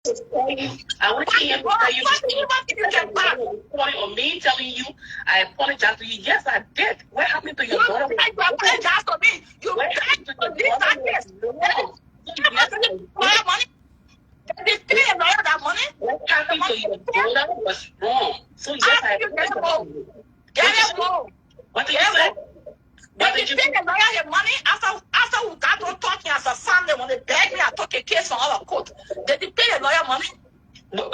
I want to hear him tell you point on me telling you I apologize to you. Yes, I did. What happened to your daughter? You apologize to me. You paid for this case. Money. They pay a lawyer that money. What happened to your daughter was wrong. So yes, I apologize. Get it wrong. What did you say? They pay the lawyer his money after we got on talking as a family. When they begged me, I took a case from our court. They pay the lawyer money. No,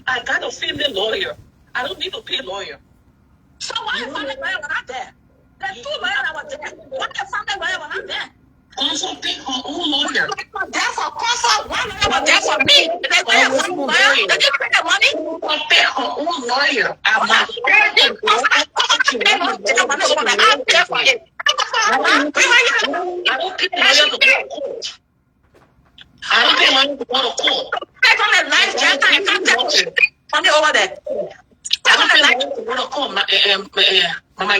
I got a family lawyer. I don't need to pay a lawyer. So why the family lawyer was not there? The two lawyers that were there. Why the family lawyer was not there? Also pay her own lawyer. There for consult. One lawyer was there for me. They pay a family lawyer. They didn't pay the money. Pay her own lawyer. I'm not I pay for it. I don't pay lawyer to go to court. I don't pay money to go to court. Take on the life jacket. I can't take money over there. I don't pay money to go to court, my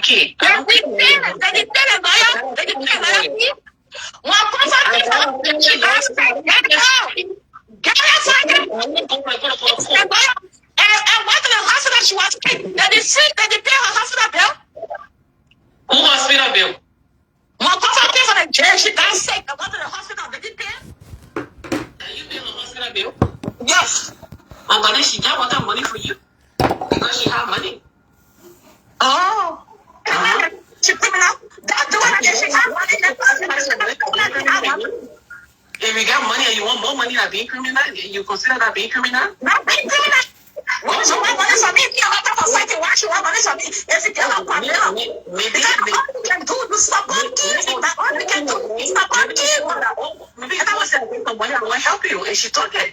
kid. They didn't pay the lawyer. They didn't pay the lawyer. One person she got sick. Get it out. Get it out. And went to the hospital. She was sick. They did sick. They did pay her hospital bill. Who hospital bill? One person paid for the jail. She got sick. I went to the hospital. They did pay. You pay the hospital bill? Yes. Oh, but then she got all that money for you because she had money. Oh. She criminal. That's the one that she had money. If you got money and you want more money than being criminal, you consider that being criminal? Not being criminal. What you want money from me? You have to fight it. Why you want money from me? If you get a criminal, maybe all you can do is stop on evil. That all you can do is stop on evil. Maybe that was the money I want to help you, and she took it.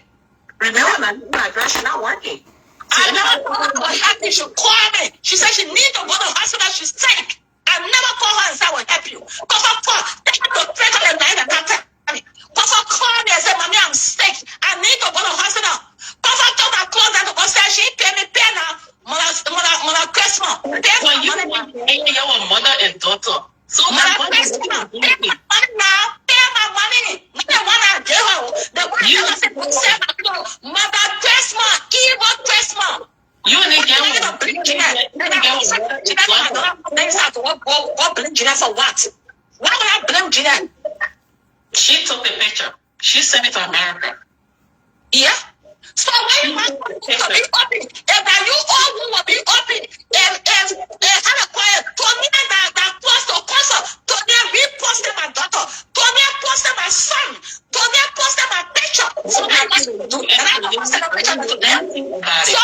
Remember, my girl, she's not working. I never told her I help you. She called me. She said she needs to go to the hospital. She's sick. I never call her and say I will help you. Take her to pray to the night and tell me. Papa called me and said, Mommy, I'm sick. I need to go to the hospital. Papa told her close that to go say she pay me pay now. Mother Christmas. You're a mother and daughter. So Mother Christmas. Pay my money now. Pay my money. Not the one I gave her. The one I said, Mother Christmas. Evil Christmas. You need to blame Jeanette for what? Why would I blame Jeanette? She took the picture. She sent it to America. Yeah? So when you want to be open, if you all will be open, if had a quiet, Tony that post or concert, Tony reposted my daughter, Tony posted my son, Tony posted my picture. So I must do it. And I posted a picture to them. So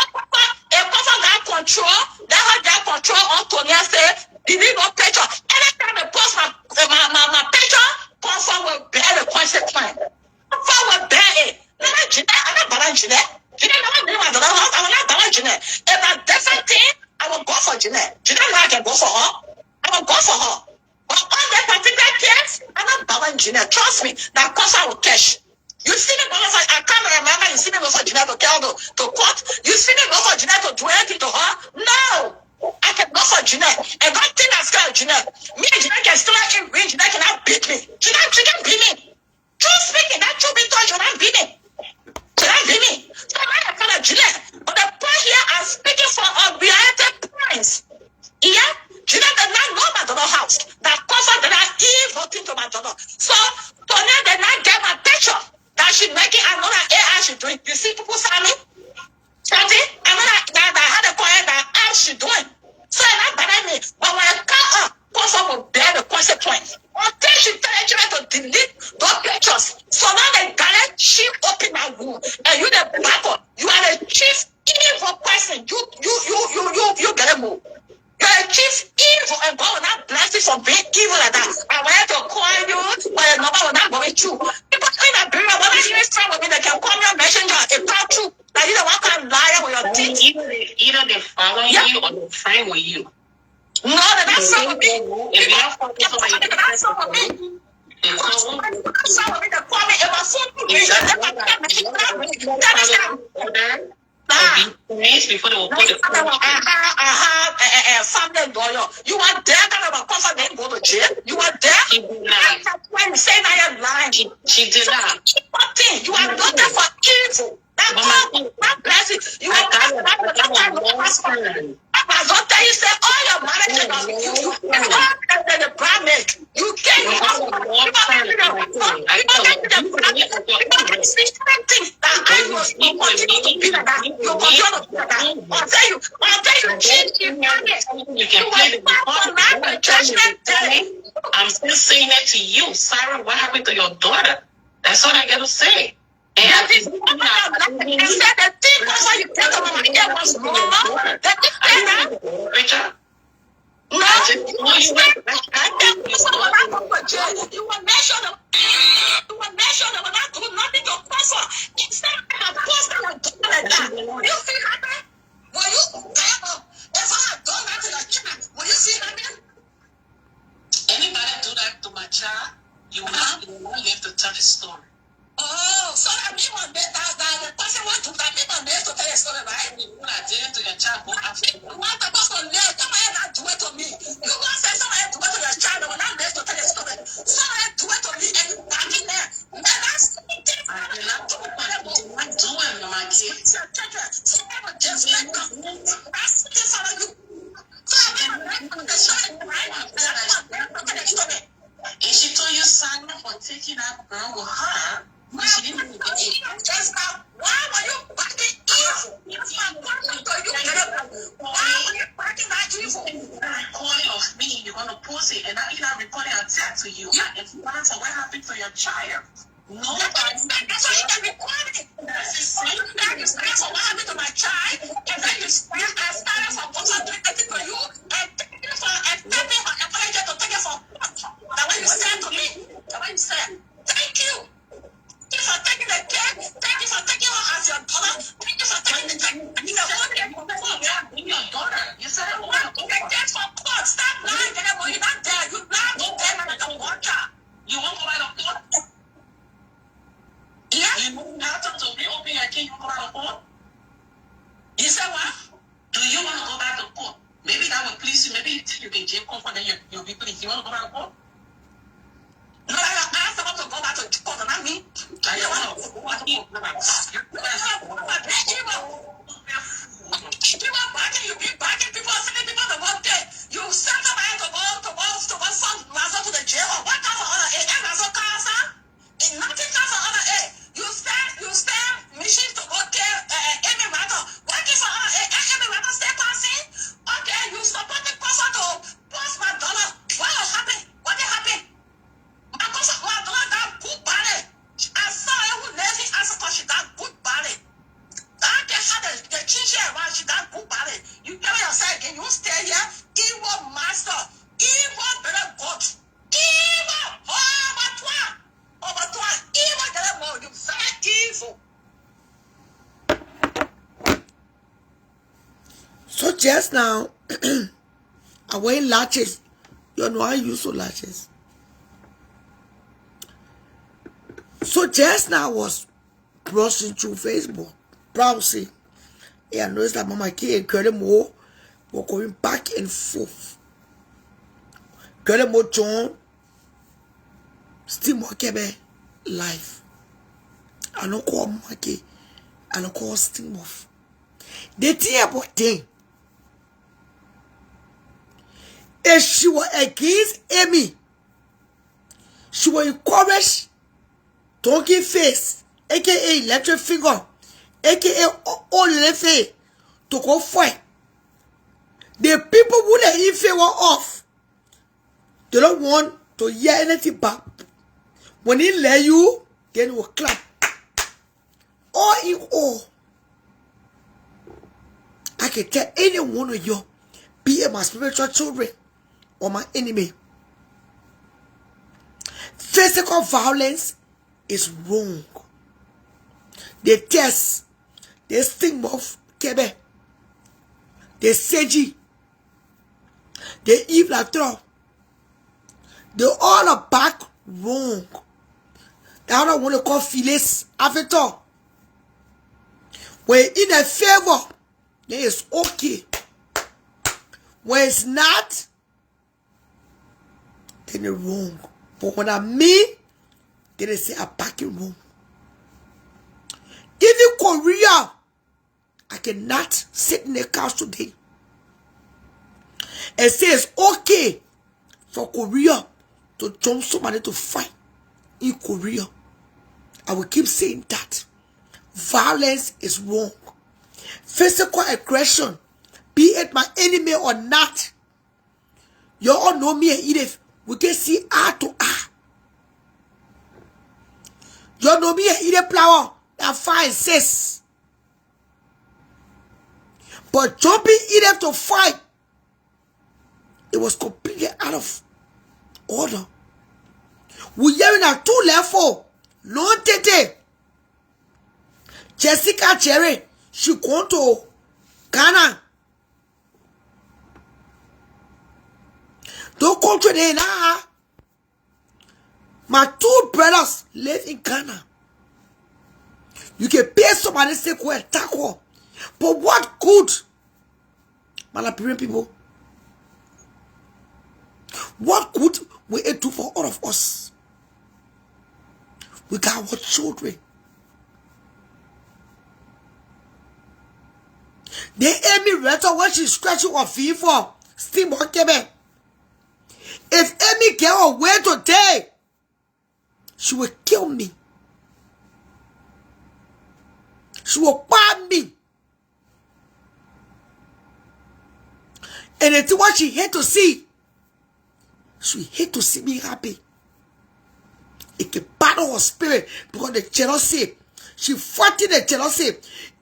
if Papa got control, that had that control on Tony and say, delete no picture. Anytime they post my picture, Papa will bear the consequence. Papa will bear it. I'm not balance Jeanette. Jeanette, I'm not balance Jeanette. If a different thing, I will go for Jeanette. Jeanette, I can go for her. I will go for her. But on that particular case, I'm not balance Jeanette. Trust me, that cost I will cash. You see me go for, I can't remember, you see me go for Jeanette to tell to court. You see me go for Jeanette to do anything to her? No. I can go for Jeanette. And one thing that's scared Jeanette. Me and Jeanette can still in range. Jeanette cannot beat me. Jeanette can beat me. True speaking, that truth be told, you cannot beat me. So I call her Jeanette. But the point here, I'm speaking for a reality points. Yeah? Jeanette did not know my daughter's house. That person did not evil thing to my daughter. So Tony did not get my picture that she's making. I know that AI she's doing. You see people say me? Something? I know that I had a quiet that how she's doing. So it's not bad me. But when I call her, person will bear the consequence. Until she tell Jeanette to delete those pictures. So now the guy, she opened my room. And you the battle. You are the chief evil person. You get a move. You're a chief evil, and God will not bless you for being evil like that. I wanted to call you, but your number will not go with you. People in a period, when I hear friend with me, they can call me a messenger. It's not true. That you don't want to lie with your teeth. Either they follow you or they friend with you. No, that's not with me. If you have that's not with me. That's not with me. They call me if I phone you. friends before they will put the I have family lawyer. You are there that I'm a person that go to jail. You are there. She did not. When you say I am lying. She did not. You are not there for evil. That God bless it. You are not don't tell you say all your marriage you the branding. You can't I'm still saying that to you. Sorry, what happened to your daughter? That's all I got to say. And the thing also you tell them it was wrong. Richard? No, you will mention them. You will mention them and I do nothing to offer. Instead of posting and doing like that. You feel happy? Will you if I had done that to the child, will you feel happy? Anybody do that to my child, you will not have to tell the story. Oh, so that me one day that the person want to that me one day to tell a story, right? You I did it to your child, go after you want the person there, somebody not do it to me. You want to say somebody do it to your child, when I'm there to tell a story. Somebody do it to me and you back in there. Man, that's something. I did not do it, my kid. So I would just let go. That's something for you. So I mean, the story, right? And she told you sign up for taking that girl with her. She didn't even get it. Why were you backing evil? Why were you backing that evil? Recording of me, you're going to post it, and I'm not recording a text to you. Yeah. If what happened to your child? No, that's why you can record it. You stand for what happened to my child, and then you stand and stand for what happened to you, and thank you for apology to take it for what? That way you said to me. That way you said, thank you. Thank you for taking the care. Thank you for taking her as your daughter. Thank you for taking the care. Your daughter. You said I want to take care for court. Stop lying. When you're not there, you lie to them and the water. You won't go out of court? Yeah. You have to reopen your key. You go out of court? You said what? Do you want to go back to court? Maybe that will please you. Maybe you can jail comfort and you'll be pleased. You want to go back to court? No, I asked them to go back to court, not me. I don't want to go back to court. People backing, you be backing people, sending people the one day. You send somebody to go to the jail. What kind of honor? Nothing comes for honor. You stand mission to go care Amy Rattle. What is for honor? Amy Rattle stay passing? Okay, you support the person to post my dollar. What will happen? What will happen? My dollar got good body. I saw her who lazy as a she got good body. I can have the chin around, she got good body. You tell yourself again, you stay here, evil master, evil better God, evil, over toi, evil better more, you very evil. So just now, I wear latches. You know I use so latches. So just now I was browsing through Facebook. Browsing. Yeah, I noticed that Mama K and Curly Moore were going back and forth. Curly Moore John still more Kebe life. I don't call Mama K. I don't call Steam off. The thing about them. If she was against Amy, she was encouraged, talking face, aka electric finger, aka all left to go fight. The people who let in favor of, they don't want to hear anything back. When he let you, then he will clap. All in all, I can tell any one of you, be it my spiritual children or my enemy, physical violence is wrong. They test, they stigma of Kebe, they seji, they evil at all. They all are back wrong. They don't want to call fillets after all. When in a favor, then it's okay. When it's not, then it's wrong. But when I mean, then they say I'm packing wrong. Even Korea, I cannot sit in the couch today and say it's okay for Korea to jump somebody to fight in Korea. I will keep saying that. Violence is wrong. Physical aggression, be it my enemy or not. You all know me and Edith. We can see eye to eye. You know me and Edith Flower. That 5 and 6. But jumping Edith to fight, it was completely out of order. We hearing at 2 level. No tete. Jessica Cherry, she gone to Ghana. Don't country there now. My 2 brothers live in Ghana. You can pay somebody to say go attack her. But what good, my Liberian people? What good will it do for all of us? We got our children. They Amy Reto when she's scratching her feet for Steve Kebe. If Amy get away today, she will kill me. She will ban me. And it's what she hate to see. She hate to see me happy. It can battle her spirit because the jealousy. She fighting the jealousy.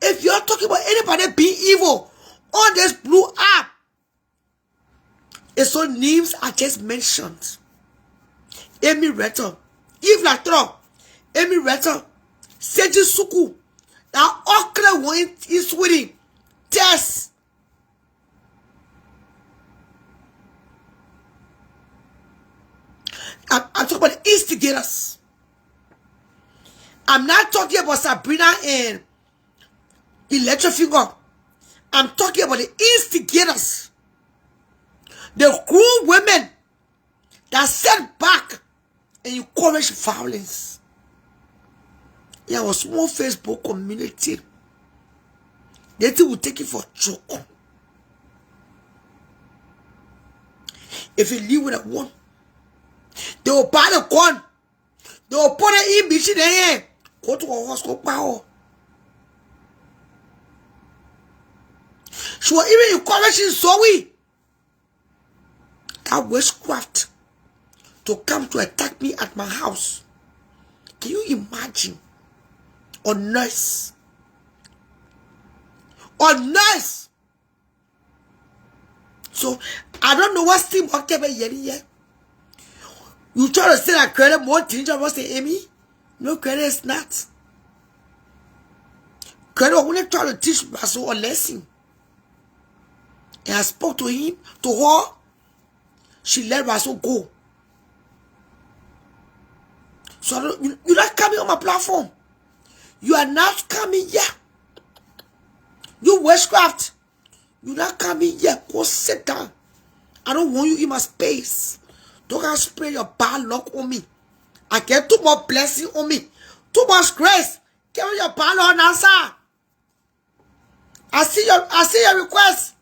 If you're talking about anybody being evil on this blue app, it's all names I just mentioned. Amy Reto, Eve Latro, Amy Reto, Seji Suku, now Okra one is winning. Tess. I'm talking about the instigators. I'm not talking about Sabrina and Electro Finger. I'm talking about the instigators. The cruel women that set back and encourage violence. Yeah, a small Facebook community. They think will take it for a joke. If you live with a one, they will buy the gun. They will put it in between there. Go to a hospital power. She will even encourage Zoe, that witchcraft, to come to attack me at my house. Can you imagine? Or nurse. Or nurse. So, I don't know what Steve Okebe yet. You try to say that credit more dangerous than Amy? No, credit is not. Credit only try to teach Russell a lesson. And I spoke to him, to her. She let Russell go. So you're not coming on my platform. You are not coming here. You witchcraft. You're not coming here. Go sit down. I don't want you in my space. Don't go spray your bad luck on me. I get too much blessing on me. Too much grace. Give me your bad luck answer. I see your request.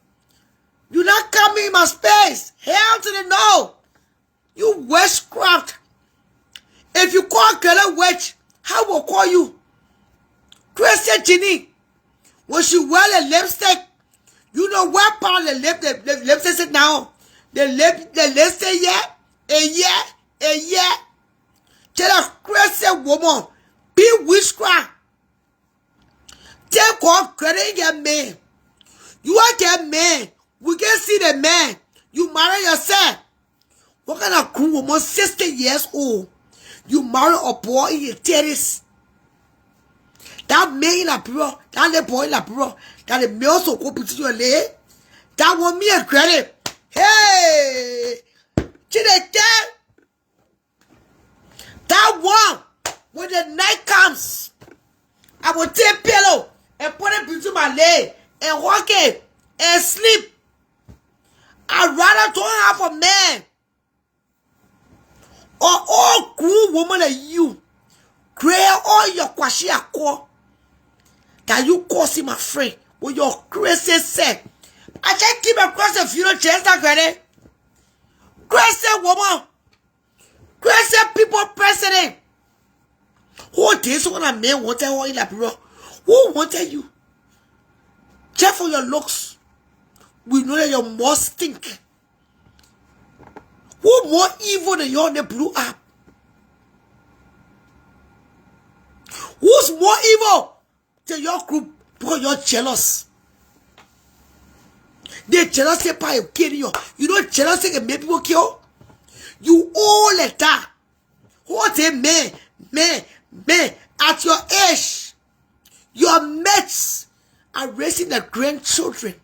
You're not coming in my space. Hell to the no. You witchcraft. If you call girl a witch, how will call you? Christian Ginny. When she wear a lipstick, you know where part of the lipstick is now. The lipstick, yeah. Tell a Christian woman, be witchcraft. Take off credit in your man. You are your man. We can see the man. You marry yourself. What kind of cool woman, 60 years old? You marry a boy in your 30s. That man in a bureau, that little boy in a bureau, that the male so go between your leg. That want me a credit. Hey! That one, when the night comes, I will take pillow and put it between lay and walk it and sleep. I'd rather don't have a man or all cool woman like you. Create all your kwashia call that you cause him my friend with your crazy self. I just keep across the funeral chest that granny. Crazy woman. Crazy people president. Who this one a man wanted all in that bro? Who wanted you? Check for your looks. We know that you're more stink. Who more evil than you on the blue app? Who's more evil than your group because you're jealous? They jealous by you killing you. You know jealousy can make people kill? You all like that. What a man, at your age, your mates are raising the grandchildren.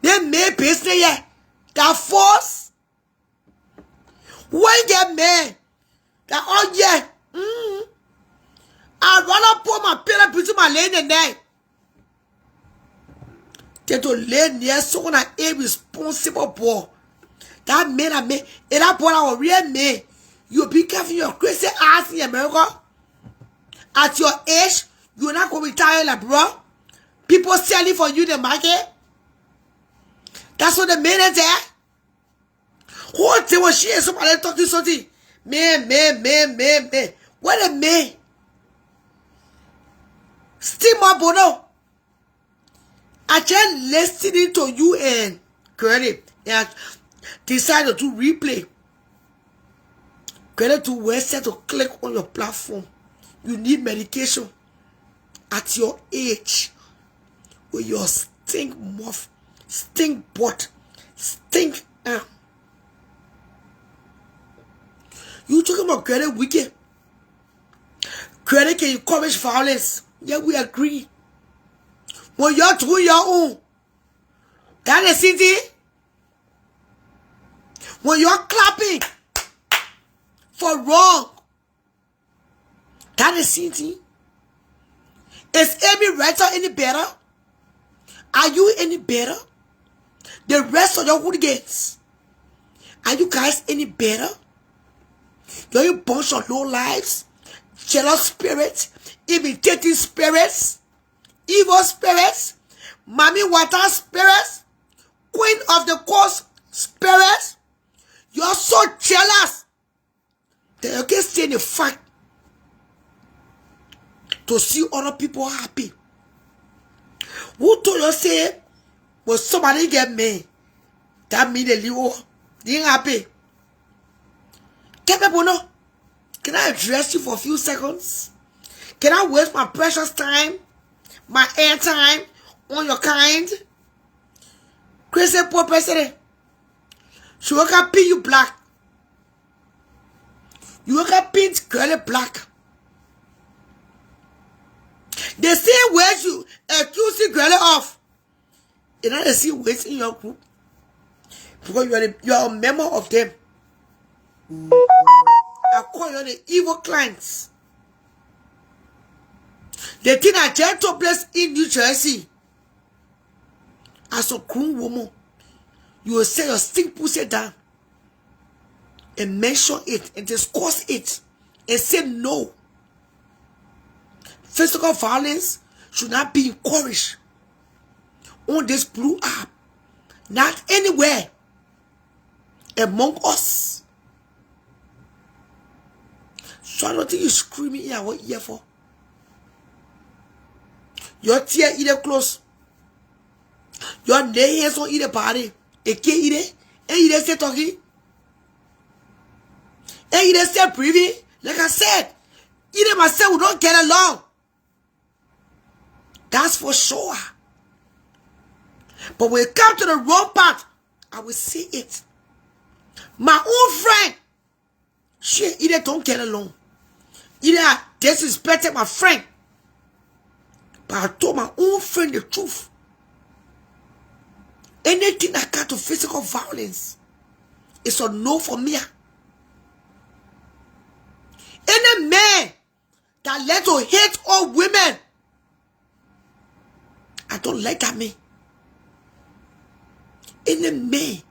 They may business here. That force. When get man, that oh yeah, I'd rather put my parents between my lane and there. They to lay near someone an irresponsible boy. That man and me, and that boy are real me. You be careful your crazy ass in America. At your age, you're not going to retire like bro. People selling for you in the market. That's what the man is there. What they was she and somebody talking something? Man. What a man. Still my bono. I just listening to you and credit and decided to replay. Credit to website to click on your platform. You need medication at your age with your stink mouth, stink butt, stink arm. You talking about credit wicked? Credit can encourage violence. Yeah, we agree. When you're doing your own, that is it. When you're clapping for wrong, that is it. Is Amy Writer any better? Are you any better? The rest of your hooligans, are you guys any better? You're a bunch of low lives, jealous spirits, imitating spirits, evil spirits, mommy water spirits, queen of the coast spirits. You're so jealous that you can't stay in the fight to see other people happy. Who told you say, when somebody get me, that mean they ain't happy? Can I address you for a few seconds? Can I waste my precious time, my airtime on your kind? Crazy poor president. She will can pin you black. You will can pin girl black. The same ways you accuse the girl of. You know the same ways in your group. Because you are a member of them. I call you the evil clients. The thing I just took place in New Jersey. As a grown woman, you will say your stink pussy down and mention it and discuss it and say no. Physical violence should not be encouraged on this blue app. Not anywhere among us. So I don't think you're screaming here what ear for. Your tear either close. Your nails on either body. A kid either. And you say talking. And you say breathing. Like I said, either myself we don't get along. That's for sure. But when it comes to the wrong part, I will see it. My own friend, she either don't get along. Either I disrespected my friend. But I told my own friend the truth. Anything that comes to physical violence is a no for me. Any man that let to hate all women don't like that man. Any man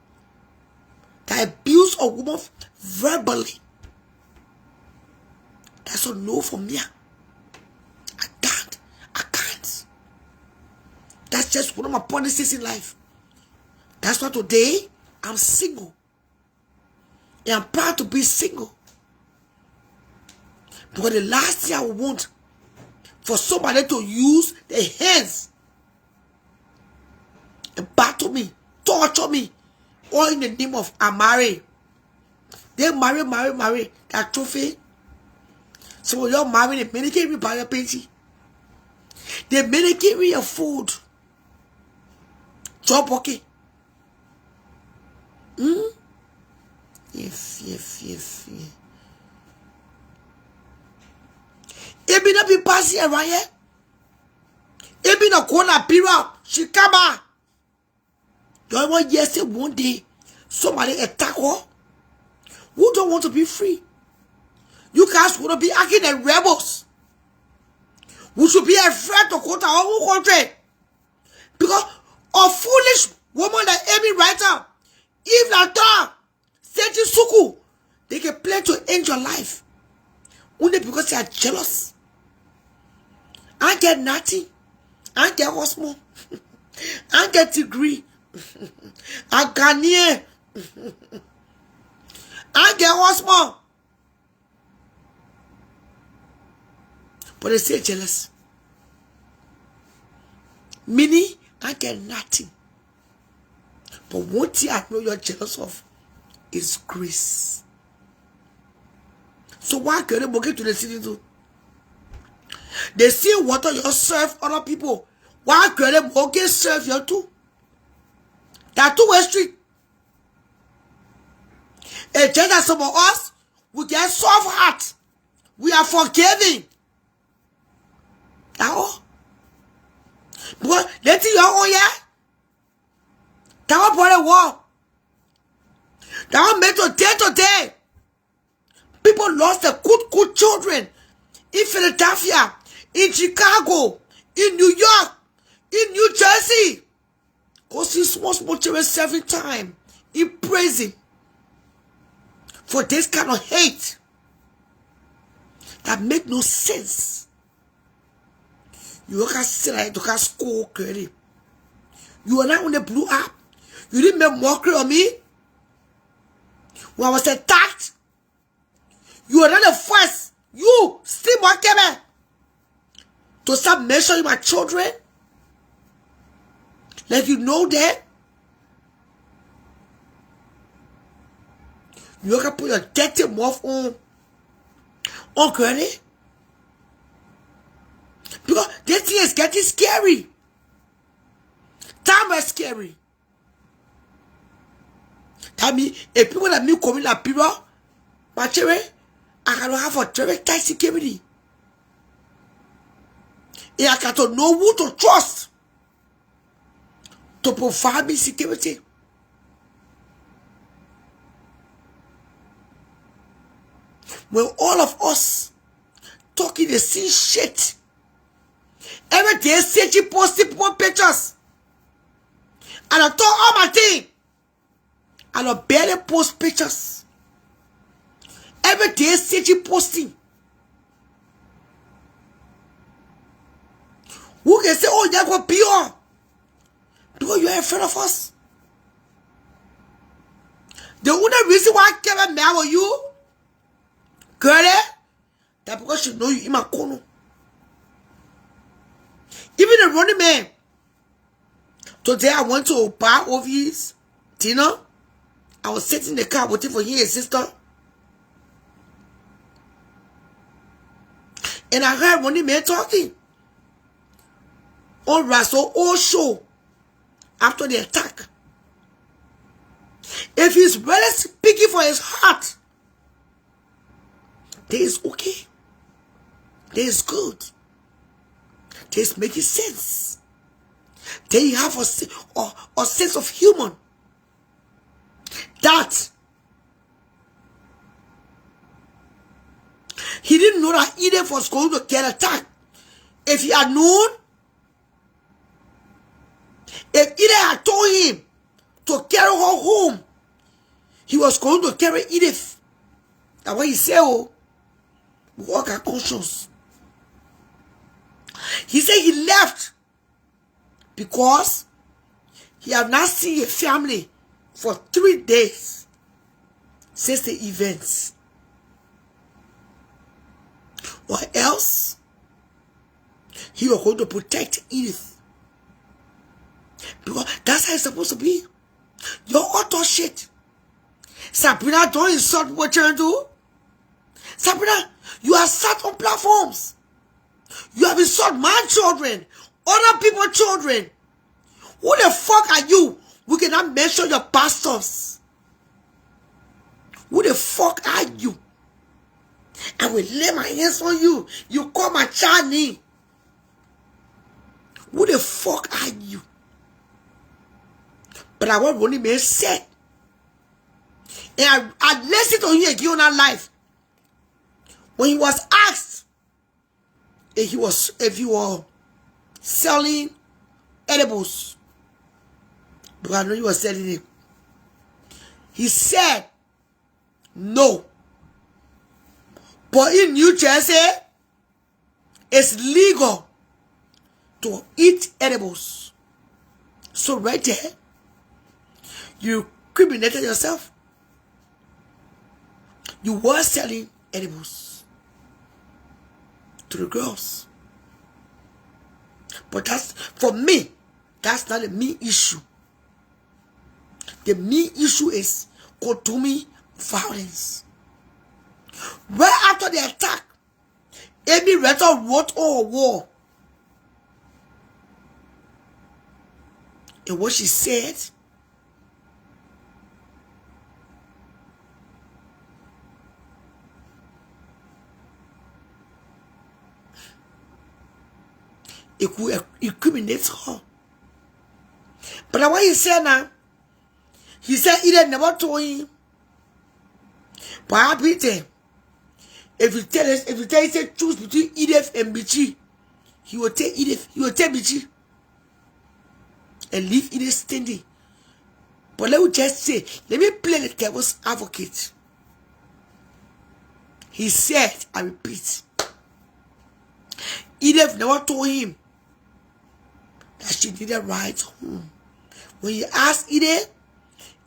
that abuse a woman verbally, that's a no for me. I can't. That's just one of my policies in life. That's why today I'm single. And I'm proud to be single. Because the last thing I want for somebody to use their hands and battle me, torture me, all in the name of I'm married. They marry. That trophy. So when you're married, they medicate me by your penty. They medicate me your food. Job okay. Yes. It be not be passing around here. It be not corner period. She come out. You want yes one day somebody attack her. Who don't want to be free? You guys want to be acting the rebels. We should be afraid to go to our own country. Because a foolish woman like Amy right now, if not that, Seti Suku, they can plan to end your life. Only because they are jealous. I get nothing. I get Osmo. I get degree. I Ghanaian. I get Osmo. But they say jealous. Mini, I get nothing. But one thing I know you're jealous of is grace. So why can't they get to the city too? They see water you serve other people. Why can't they serve you too? That two-way street. It's just that some of us, we get soft heart. We are forgiving. That all. But let's see your own, yeah? That one for the war. That one made today. People lost their good children in Philadelphia, in Chicago, in New York, in New Jersey. Because these small children serving time in prison for this kind of hate that make no sense. You can sit like you can score credit. You are not on the blue app. You didn't make mockery of me when I was attacked. You are not the first. You still mocking me to start mentioning my children. Like you know that. You can put your dirty mouth on credit. Because this thing is getting scary. Time is scary. That means if people that me coming like people, my children, I cannot have a very tight security. And I cannot know who to trust to provide me security. When all of us talking the same shit, every day Seji posting people pictures, and I talk all my thing, and I barely post pictures. Every day Seji posting. Who can say, oh, you're going to be on? Because you're in front of us. The only reason why I came and marry you, girl, that because she know you in my corner. Even the running man. Today I went to buy Ovi's dinner. I was sitting in the car waiting for his sister. And I heard running man talking. On Russell, all show. After the attack. If he's really speaking for his heart, that is okay. That is good. That is making sense. Then you have a sense of human. That he didn't know that Eden was going to get attacked. If he had known, was going to carry Edith. That's what he said, oh, we all got conscience. He said he left because he had not seen a family for 3 days since the events. Or else, he was going to protect Edith. Because that's how it's supposed to be. Your author shit. Sabrina, don't insult what you're doing. Sabrina, you are sat on platforms. You have insulted my children, other people's children. Who the fuck are you? We cannot mention your pastors. Who the fuck are you? I will lay my hands on you. You call my child name. Who the fuck are you? But I want Ronnie Man said. And I listened to him again on that life. When he was asked if he was selling edibles. Because I know he was selling it. He said no. But in New Jersey, it's legal to eat edibles. So right there, you criminated yourself. You were selling edibles to the girls. But that's, for me, that's not a me issue. The me issue is consuming violence. Right after the attack, Amy Retta wrote on a wall. And what she said, it could incriminate her. But what he said now, he said he never told him. But I beat him. If you tell him say choose between Edith and Bichi, he will take Edith, he will take Bichi. And leave Edith standing. But let me just say, let me play the devil's advocate. He said, I repeat, Edith never told him that she didn't ride home. When he asked Edith,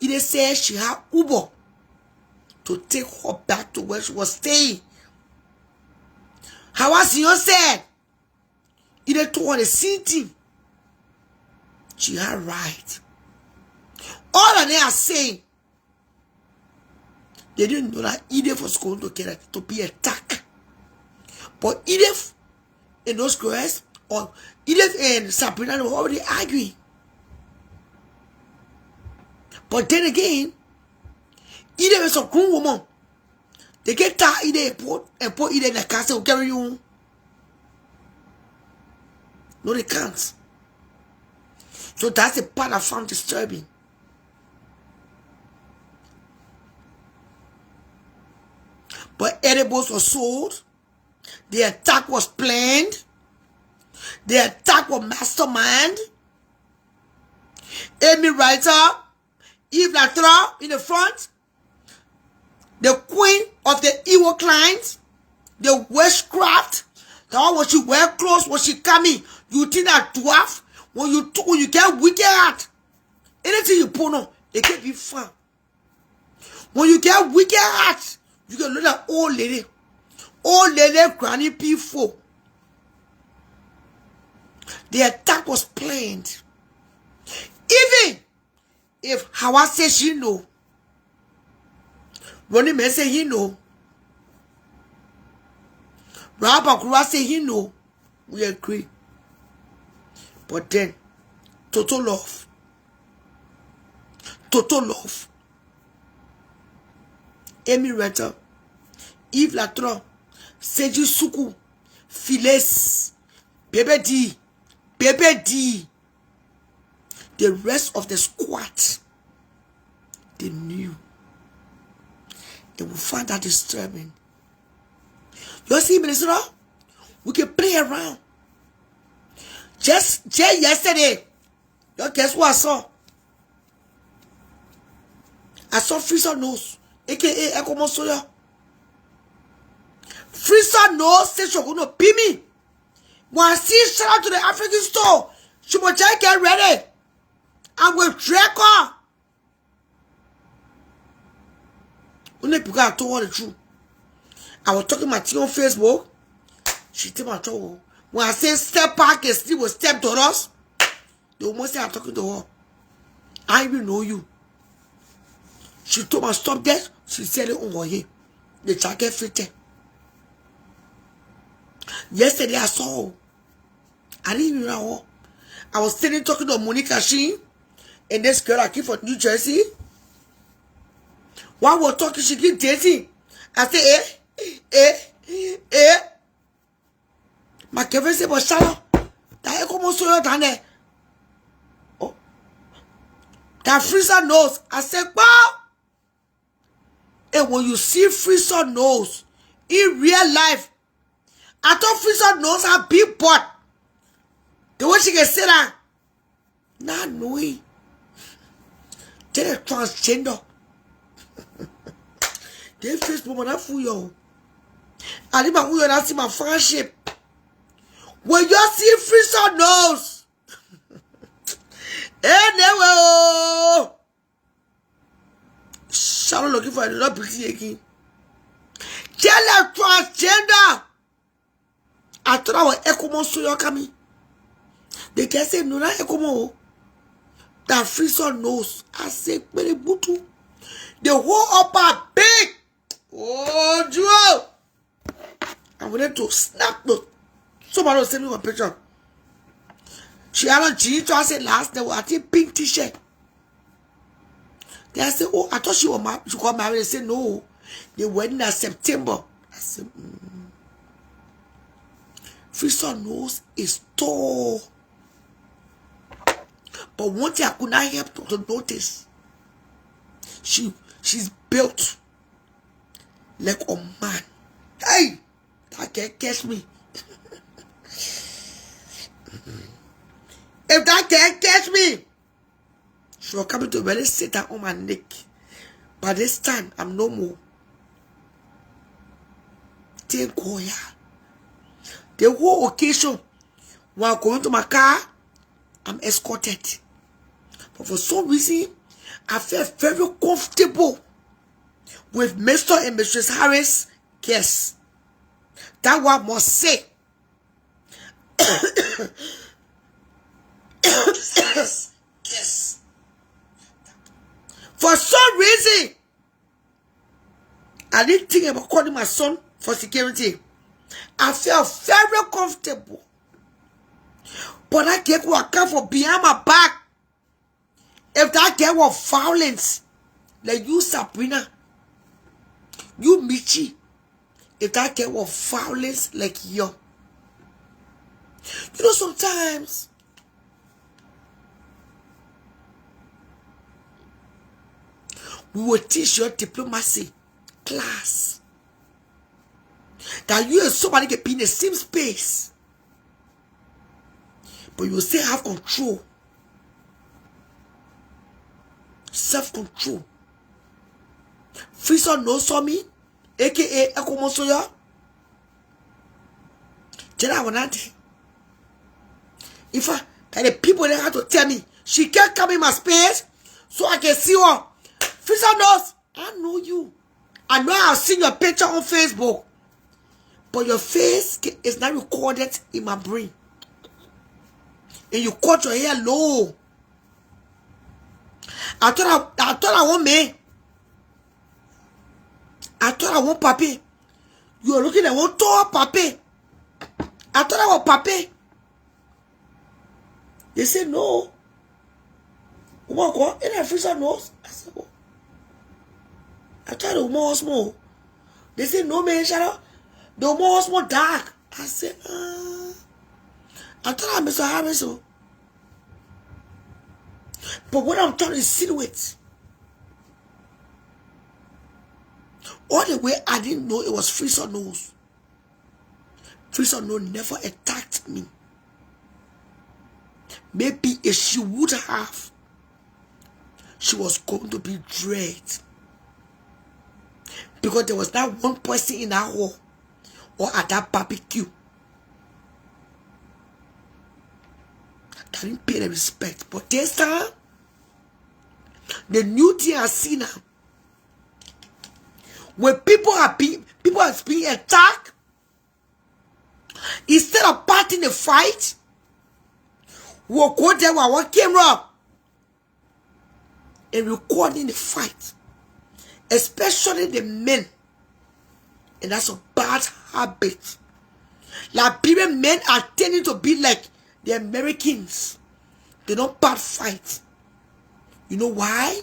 Edith said she had Uber to take her back to where she was staying. How was you said? Edith told her the same thing. She had right. All of them are saying they didn't know that Edith was going to be attacked. But Edith and those girls, or Edith and Sabrina, were already arguing. But then again, Edith is a grown woman. They get tired Edith and put Edith in the castle and carry you home. No, they can't. So that's the part I found disturbing. But edibles were sold. The attack was planned. The attack was mastermind. Amy Writer, Eve Latra in the front. The queen of the evil clients. The witchcraft. The one when she wear clothes, when she coming, you think that dwarf. When you get wicked at, anything you put on, it can be fun. When you get wicked at, you can look at old lady granny P4. The attack was planned. Even if Hawa says she know, Ronnie may say he know, Rabba Kura say he know, we agree. But then, total love. Total love. Amy Retta, Yves Latron, Seju Suku, Philes, Bebe D. The rest of the squad, they knew. They will find that disturbing. You see, Minister, we can play around. Just yesterday, guess what I saw? I saw Freezer Nose, aka Ekomo Soya. Freezer Nose said she's going to pay me. When I see shout out to the African store, she will try to get ready. I will track her. Only because I told her the truth. I was talking my tea on Facebook. She told my trouble. When I say step back and still will step to us, they almost say I'm talking to her. I even know you. She told me stop there. She said it over here. The jacket fitted. Yesterday I saw her. I didn't even know her. I was sitting talking to Monica Sheen and this girl I came from New Jersey. While we were talking, she keep dating. I said, my Kevin said, but Shalom, that Ekomo Soya down there. Oh, that Freezer Nose. I said, wow. And when you see Freezer Nose in real life, I thought Freezer Nose had big butt. The way she can sit down, not knowing. They're transgender. They Facebook man, I fool you. I didn't fool you, and I see my friendship. When you see Freezer Nose, anyway, Shadow looking for another pretty again. Tell them transgender. I thought I was Ekomo Soya coming. They can say no, not Ekomo. That Freezer Nose. I say, very butu. The whole upper big. Oh, Joe. I wanted to snap the. Somebody was sending me a picture. She had a jeans. I said last night, I think pink t-shirt. Then I said, oh, I thought she got married. They said, no. The wedding in September. I said, Freezer Nose is tall. But one thing I could not help to notice. She's built like a man. Hey, that can't catch me. If that can't catch me, she will come to really sit down on my neck. By this time, I'm no more. Take Goya. The whole occasion, when I'm going to my car, I'm escorted. But for some reason, I felt very comfortable with Mr. and Mrs. Harris. Yes. That one must say. Yes. For some reason, I didn't think about calling my son for security. I felt very comfortable. But that girl will come from behind my back. If that girl was violence, like you, Sabrina, you, Michi, if that girl was violence like you. You know, sometimes we will teach your diplomacy class. That you and somebody can be in the same space. But you will still have control. Self-control. Freezer Nose saw me, aka Ekomo Soya. Tell her what if the people they have to tell me she can't come in my space so I can see her. Freezer Nose, I know you. I know I've seen your picture on Facebook. But your face is not recorded in my brain. And you cut your hair low. I thought I want me. I thought I want papi. You are looking at one tall papi. I thought I want papi. They said no. Woman go in a Freezer Nose. I said, oh. I thought the woman was small. They said no, man, shut up. The woman was more dark. I said, I thought I was Mr. Harris. But what I'm trying to insinuate, all the way I didn't know it was Freezer Nose. Freezer Nose never attacked me. Maybe if she would have, she was going to be dragged. Because there was not one person in that hall or at that barbecue that didn't pay the respect. But this time, the new thing I see now, when people are being attacked, instead of parting the fight, we'll go there with one camera and recording the fight, especially the men. And that's a bad habit. Liberian men are tending to be like the Americans. They don't part fight. You know why?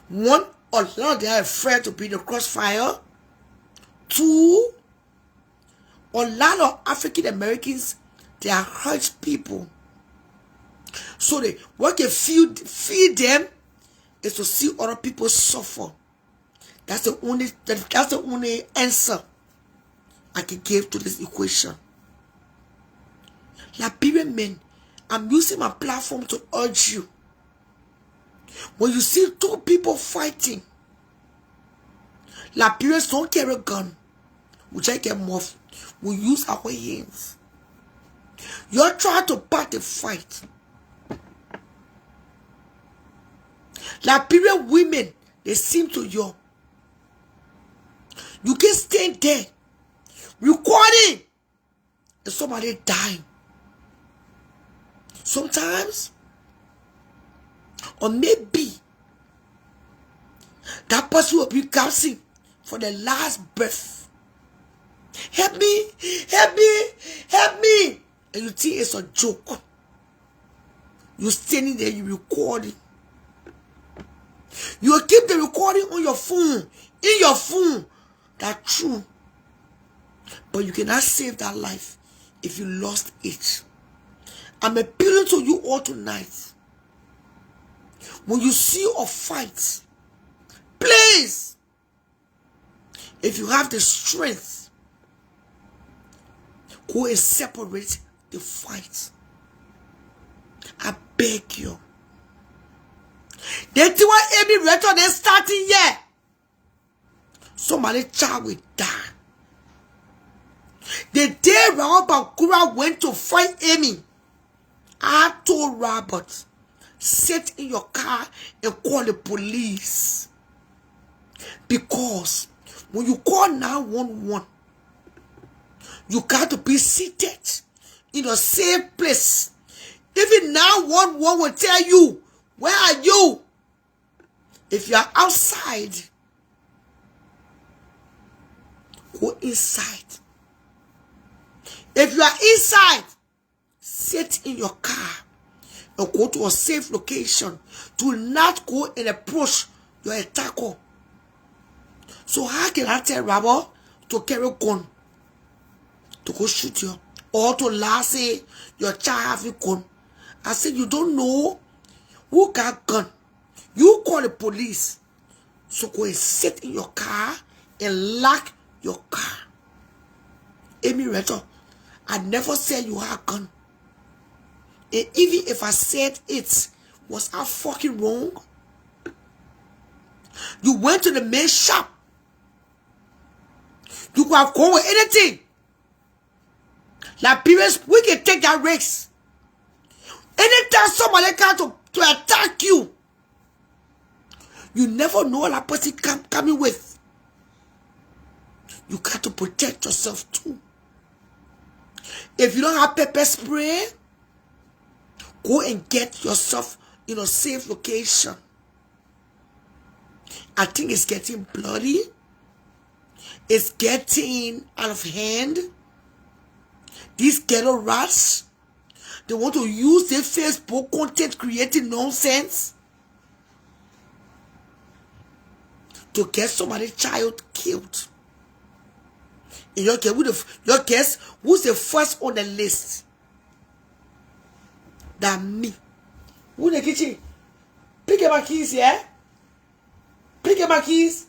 One, or not, they are afraid to be in the crossfire. Two, a lot of African Americans, they are hurt people. So they what can feed them is to see other people suffer. That's the only answer I can give to this equation. Liberian men, I'm using my platform to urge you. When you see two people fighting, Liberians don't carry a gun. We just get muffed. We use our hands. You're trying to part the fight. Liberian women, they seem to you. You can stand there, recording, and somebody dying. Sometimes, or maybe, that person will be gasping for the last breath. Help me, help me, help me. And you think it's a joke. You're standing there, you're recording. You will keep the recording on your phone, in your phone. That's true. But you cannot save that life if you lost it. I'm appealing to you all tonight. When you see a fight, please, if you have the strength, go and separate the fight. I beg you. They do want every return they starting here. Somebody child will die. The day Robert Kura went to fight Amy, I told Robert, sit in your car and call the police. Because when you call 911, you got to be seated in a safe place. Even 911 will tell you, where are you? If you are outside, go inside. If you are inside, sit in your car and go to a safe location. Do not go and approach your attacker. So how can I tell Robert to carry a gun to go shoot you? Or to lie say your child have a gun? I said you don't know who got gun. You call the police. So go and sit in your car and lock your car. Amy Reto, I never said you had a gun. And even if I said it, was I fucking wrong? You went to the main shop. You could have gone with anything. Like parents, we can take that risk. Anytime somebody comes to attack you, you never know what that person coming with. You got to protect yourself too. If you don't have pepper spray, go and get yourself in a safe location. I think it's getting bloody. It's getting out of hand. These ghetto rats, they want to use their Facebook content creating nonsense to get somebody's child killed. And your guess who's the first on the list? That me. Who in the kitchen? Pick up my keys, yeah? Pick up my keys.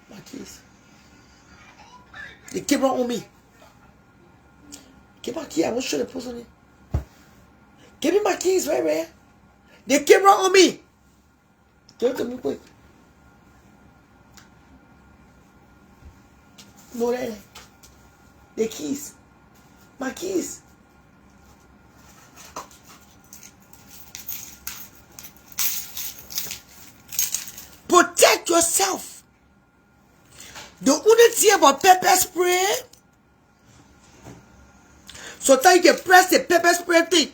My keys. The camera on me. Give my key. I won't show the post on it. Give me my keys, right, right? The camera on me. Give it to me quick. No, that. The keys. My keys. Protect yourself. The only thing about pepper spray, sometimes you can press the pepper spray thing.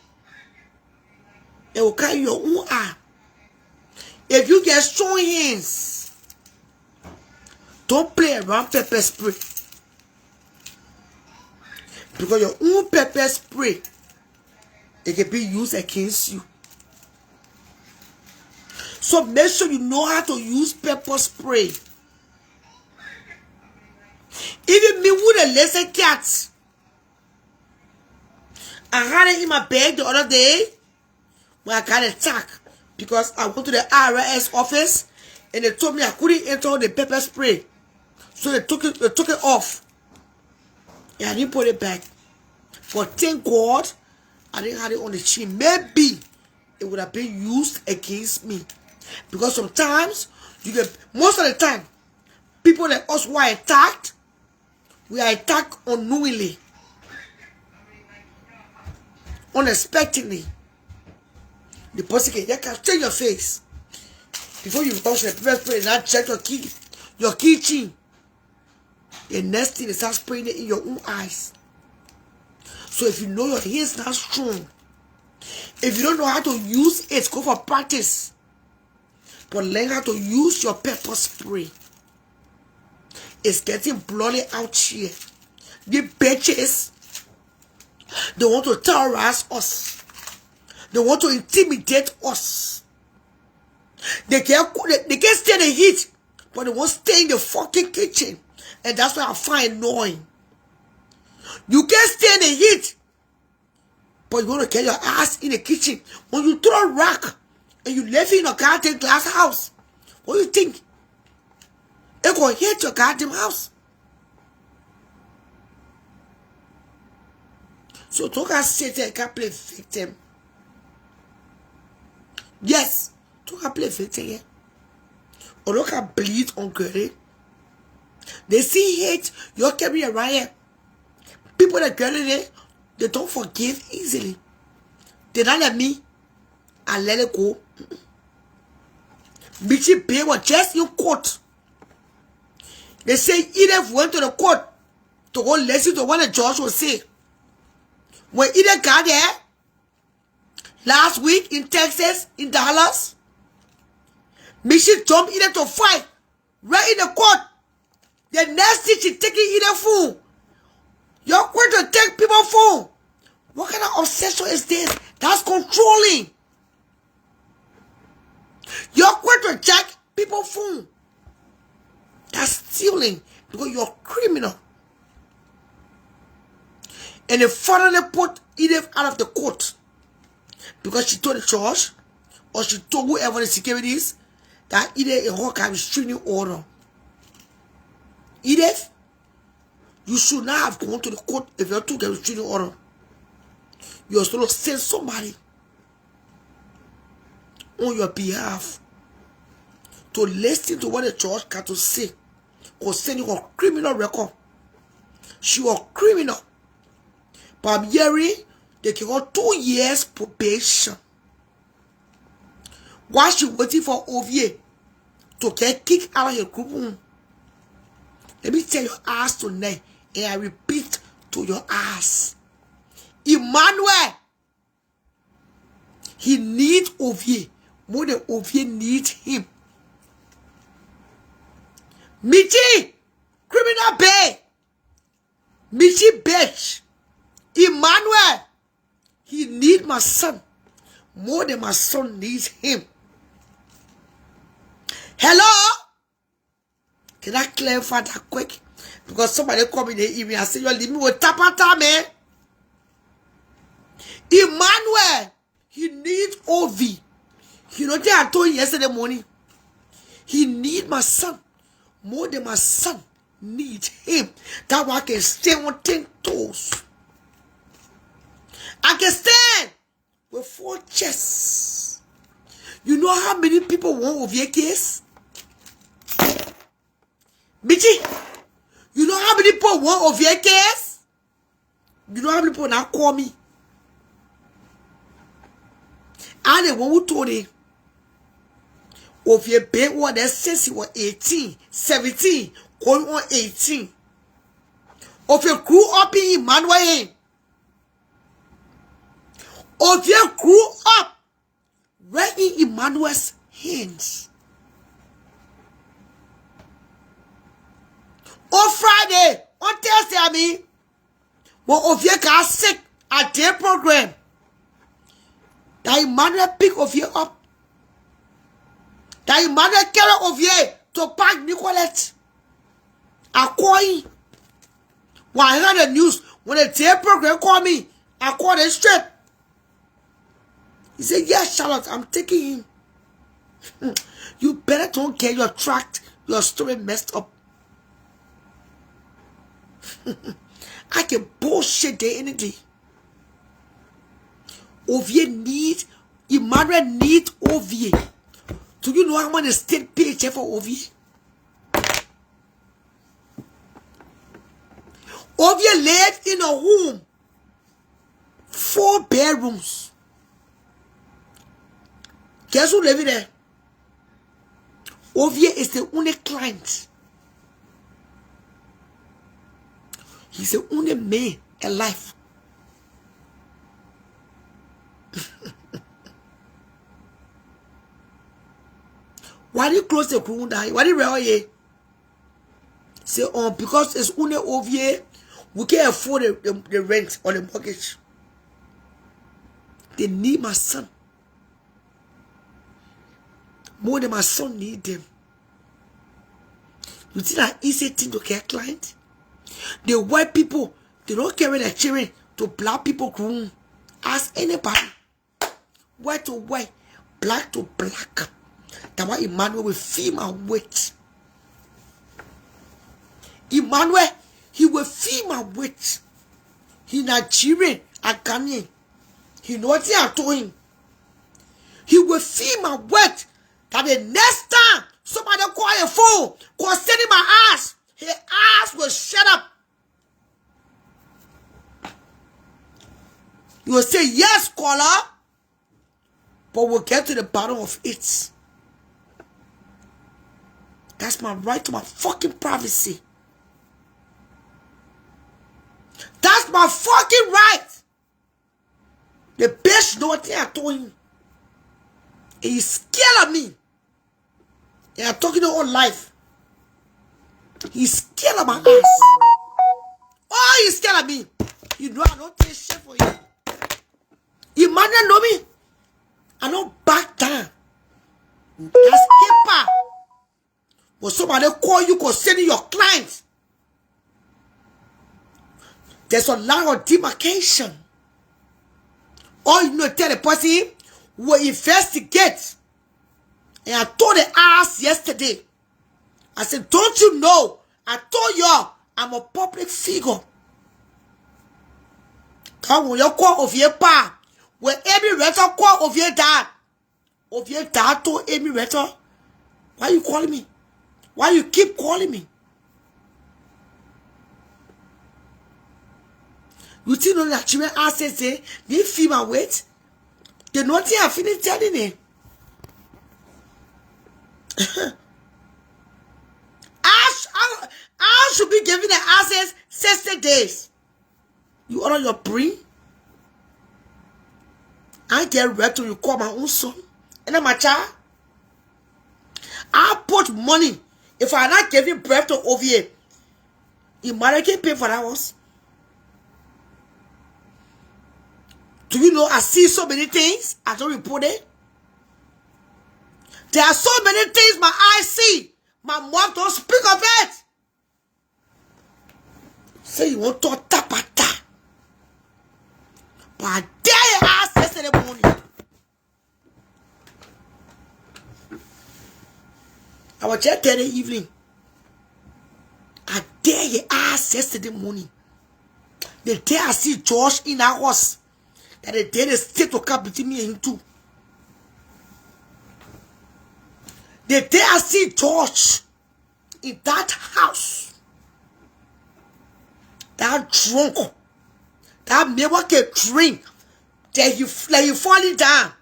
It will carry your own eye. If you get strong hands, don't play around pepper spray. Because your own pepper spray, it can be used against you. So make sure you know how to use pepper spray. Even me with a laser cat, I had it in my bag the other day when I got attacked because I went to the IRS office and they told me I couldn't enter the pepper spray. So they took it off. And I didn't put it back. But thank God I didn't have it on the chin. Maybe it would have been used against me. Because sometimes most of the time, people like us who are attacked, we are attacked unknowingly, unexpectedly. The person can change your face before you touch the pepper spray and not check your keychain. The next thing is start spraying it in your own eyes. So if you know your hands not strong, if you don't know how to use it, go for practice. But learn how to use your pepper spray. It's getting bloody out here. The bitches, they want to terrorize us. They want to intimidate us. They can't stand the heat, but they won't stay in the fucking kitchen. And that's what I find annoying. You can't stand the heat, but you want to get your ass in the kitchen. When you throw a rock and you live in a goddamn glass house, what do you think? It gonna hit your goddamn house. So talk as Satan can play victim. Yes, talk can play victim, yeah. Or look can bleed on girl. They see hate, you're carrying around here. People that girl in there, they don't forgive easily. They not let me, I let it go. Bitchy pay was just in court. They say Edith went to the court to go listen to what the judge will say. When Edith got there last week in Texas, in Dallas, Michi jumped Edith to fight right in the court. The next thing she taking Edith phone. You're going to take people's phone. What kind of obsession is this? That's controlling. You're going to check people's phone. That's stealing because you're a criminal. And they finally put Edith out of the court because she told the judge or she told whoever the security is that Edith in her kind of restraining order. Edith, you should not have gone to the court if you took a restraining order. You're supposed to send somebody on your behalf to listen to what the judge got to say concerning her criminal record. She was a criminal. But I'm hearing they can go 2 years probation. While she waiting for OVA to get kicked out of her group. Let me tell your ass tonight, and I repeat to your ass. Emmanuel, he needs OVA more than OVA needs him. Michi, criminal bay. Michi bitch. Emmanuel, he needs my son more than my son needs him. Hello? Can I clarify that quick? Because somebody called me in the evening and said, you're leaving me with tapata, man. Emmanuel, he needs OV. You know, I told you yesterday morning, he needs my son more than my son need him. That's why I can stand on 10 toes. I can stand with 4 chests. You know how many people want over your case? Bitchy, you know how many people want over your case? You know how many people now call me? And the one who told him, of your big one that says he was 18, 17, going on 18. Of your grew up in Emmanuel. Of your grew up right in Emmanuel's hands. On Friday, on Thursday, I mean, when of your got sick at their program, that Emmanuel pick of you up. That Emmanuel carry of you to Park Nicolette. I call him. When I heard the news, when the day program called me, I called him straight. He said, yes, Charlotte, I'm taking him. You better don't get your tract, your story messed up. I can bullshit there any day. Ovie need, Emmanuel need Ovie. Do you know how much the state paycheck for Ovie? Ovie lived in a home, 4 bedrooms. Guess who living there? Ovie is the only client. He's the only man alive. Why do you close the room down? Why do you real here? Say, because it's only Ovie, we can't afford the rent or the mortgage. They need my son. More than my son need them. You think that easy thing to get client? The white people, they don't carry their children to black people room. Ask anybody. White to white, black to black. That's why Emmanuel will feel my weight. Emmanuel, he will feel my weight. He Nigerian and Ghanaian. He knows what I told him. He will feel my weight. That the next time somebody call a phone, concerning my ass, his ass will shut up. You will say, yes, caller. But we'll get to the bottom of it. That's my right to my fucking privacy. That's my fucking right. The bitch know what I told him. And he's scared of me. And I'm talking the whole life. He's scared of my ass. Oh, he's scared of me. You know I don't take shit for you. Emmanuel know me. I don't back down. That's hip-hop. When somebody call you concerning your clients, there's a line of demarcation. All you know, tell the person will investigate. And I told the ass yesterday. I said, don't you know? I told y'all I'm a public figure. Come when you call of your pa, when every letter call of your dad told every letter, why you calling me? Why you keep calling me? You think no Nigerian assets say they feel my weight? They know what I finished telling them. I should be giving the assets 60 days. You honor your brain? I get ready to you call my own son. And I'm a child. I put money. If I not giving birth to Ovie, Emmanuel can pay for that house. Do you know I see so many things I don't report it? There are so many things my eyes see. My mouth don't speak of it. Say you want to tapata. But I dare you ask yesterday morning. I was just there the evening. I dare you ask yesterday morning. The day I see George in our house, that the day they stay to come between me and him too. The day I see George in that house, that drunk, that never can drink, that he falling down.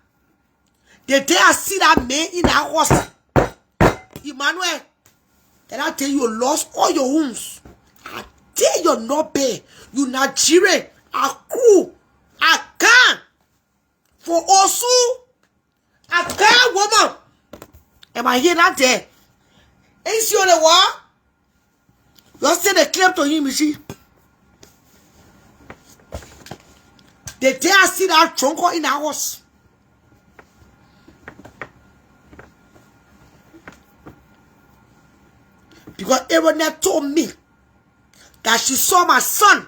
The day I see that man in our house, Emmanuel, then I tell you lost all your homes. I tell you not pay. You Nigerian, a crew, a can for also a can woman. Am I here that day? Ain't you on the wall? You say the claim to him, you see. The day I see that drunk in our house. Because Aaron told me that she saw my son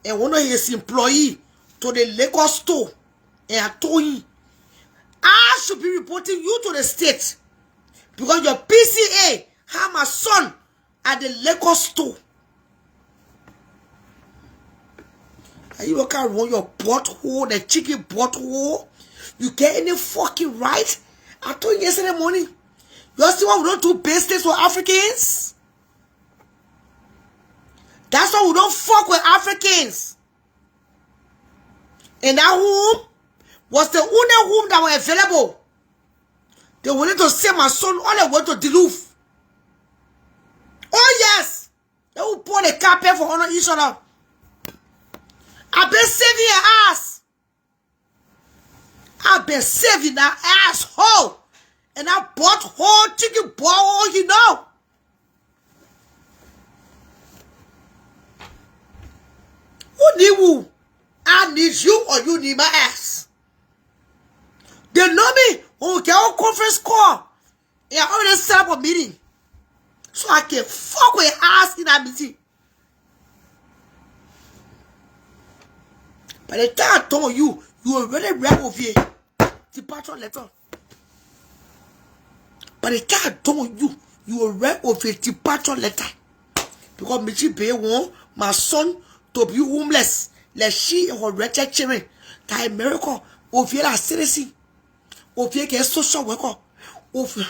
and one of his employees to the Lagos store. And I told him, I should be reporting you to the state because your PCA had my son at the Lagos store. And you can't run your butthole, the chicken butthole. You get any fucking right? I told you yesterday morning. You see why we don't do business with Africans? That's why we don't fuck with Africans. And that home was the only home that was available. They wanted to send my son all the way to Duluth. Oh yes! They will pour the carpet for honor each other. I've been saving your ass. I've been saving that asshole. And I bought whole chicken ball, you know. Who need who? I need you or you need my ass. They know me. Oh, get on conference call. And I already set up a meeting. So I can fuck with your ass in that meeting. By the time I told you, you already read over here. Departure letter. By the time I told you, you already over a departure letter. Because Michi Bay want my son to be homeless. Like she and her wretched children. That America, over here as citizen. Over here can social worker. Over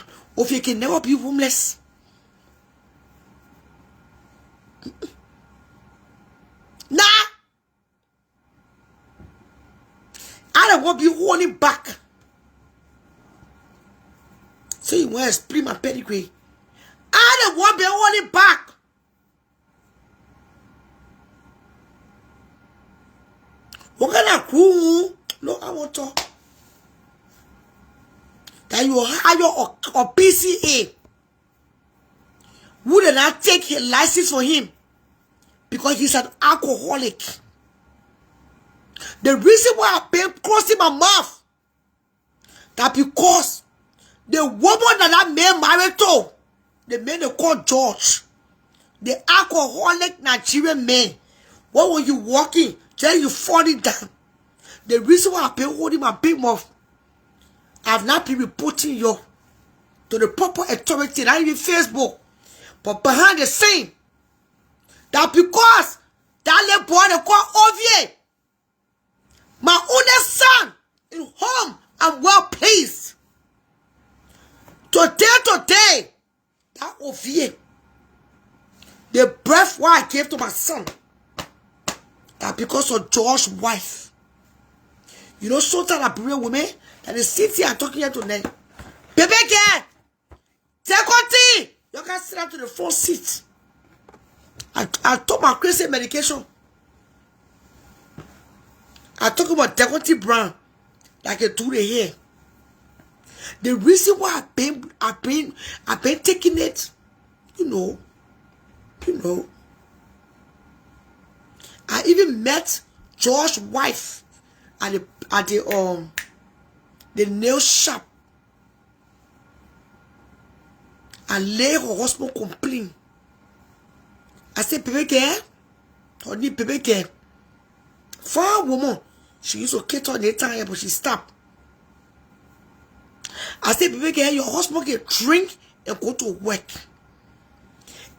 here can never be homeless. Nah. I don't want to be holding back. So you want to split my pedigree. I don't want to be holding back. What kind of crew? No, I want to. That you hire a PCA. Who did not take his license for him? Because he's an alcoholic. The reason why I've been closing my mouth, that because the woman that I made married to, the man they call George, the alcoholic Nigerian man, what were you walking? Then you falling down. The reason why I've been holding my big mouth, I've not been reporting you to the proper authority, not even Facebook, but behind the scene, that because that little boy they call Ovie, my only son in home and well pleased. Today, that Ovie, the breath why I gave to my son, that because of George's wife. You know, sometimes I bring women that they sit here and talking here tonight. Baby girl, take on tea. You can sit down to the front seat. I took my crazy medication. I talk about decorative brand like a do the hair. The reason why I've been taking it, you know. I even met George's wife at the nail shop. I lay her husband complain. I said, baby girl, honey, baby girl. For a woman, she used to cater on the time, but she stopped. I said, baby girl, your husband can drink and go to work.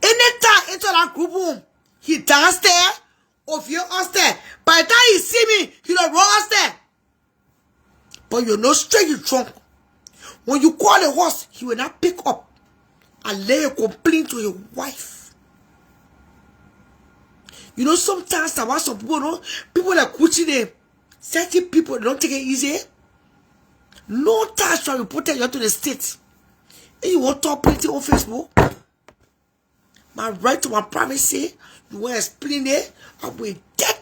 Anytime our group home. He downstairs, Ovie upstairs. By the time he see me, he don't run upstairs. But you know straight you drunk. When you call the horse, he will not pick up and lay a complaint to your wife. You know, sometimes I want some people, people that Gucci them, certain people don't take it easy. No tax shall be put you to the state. And you want to talk plenty on Facebook. My right to my privacy, you want to explain it, I will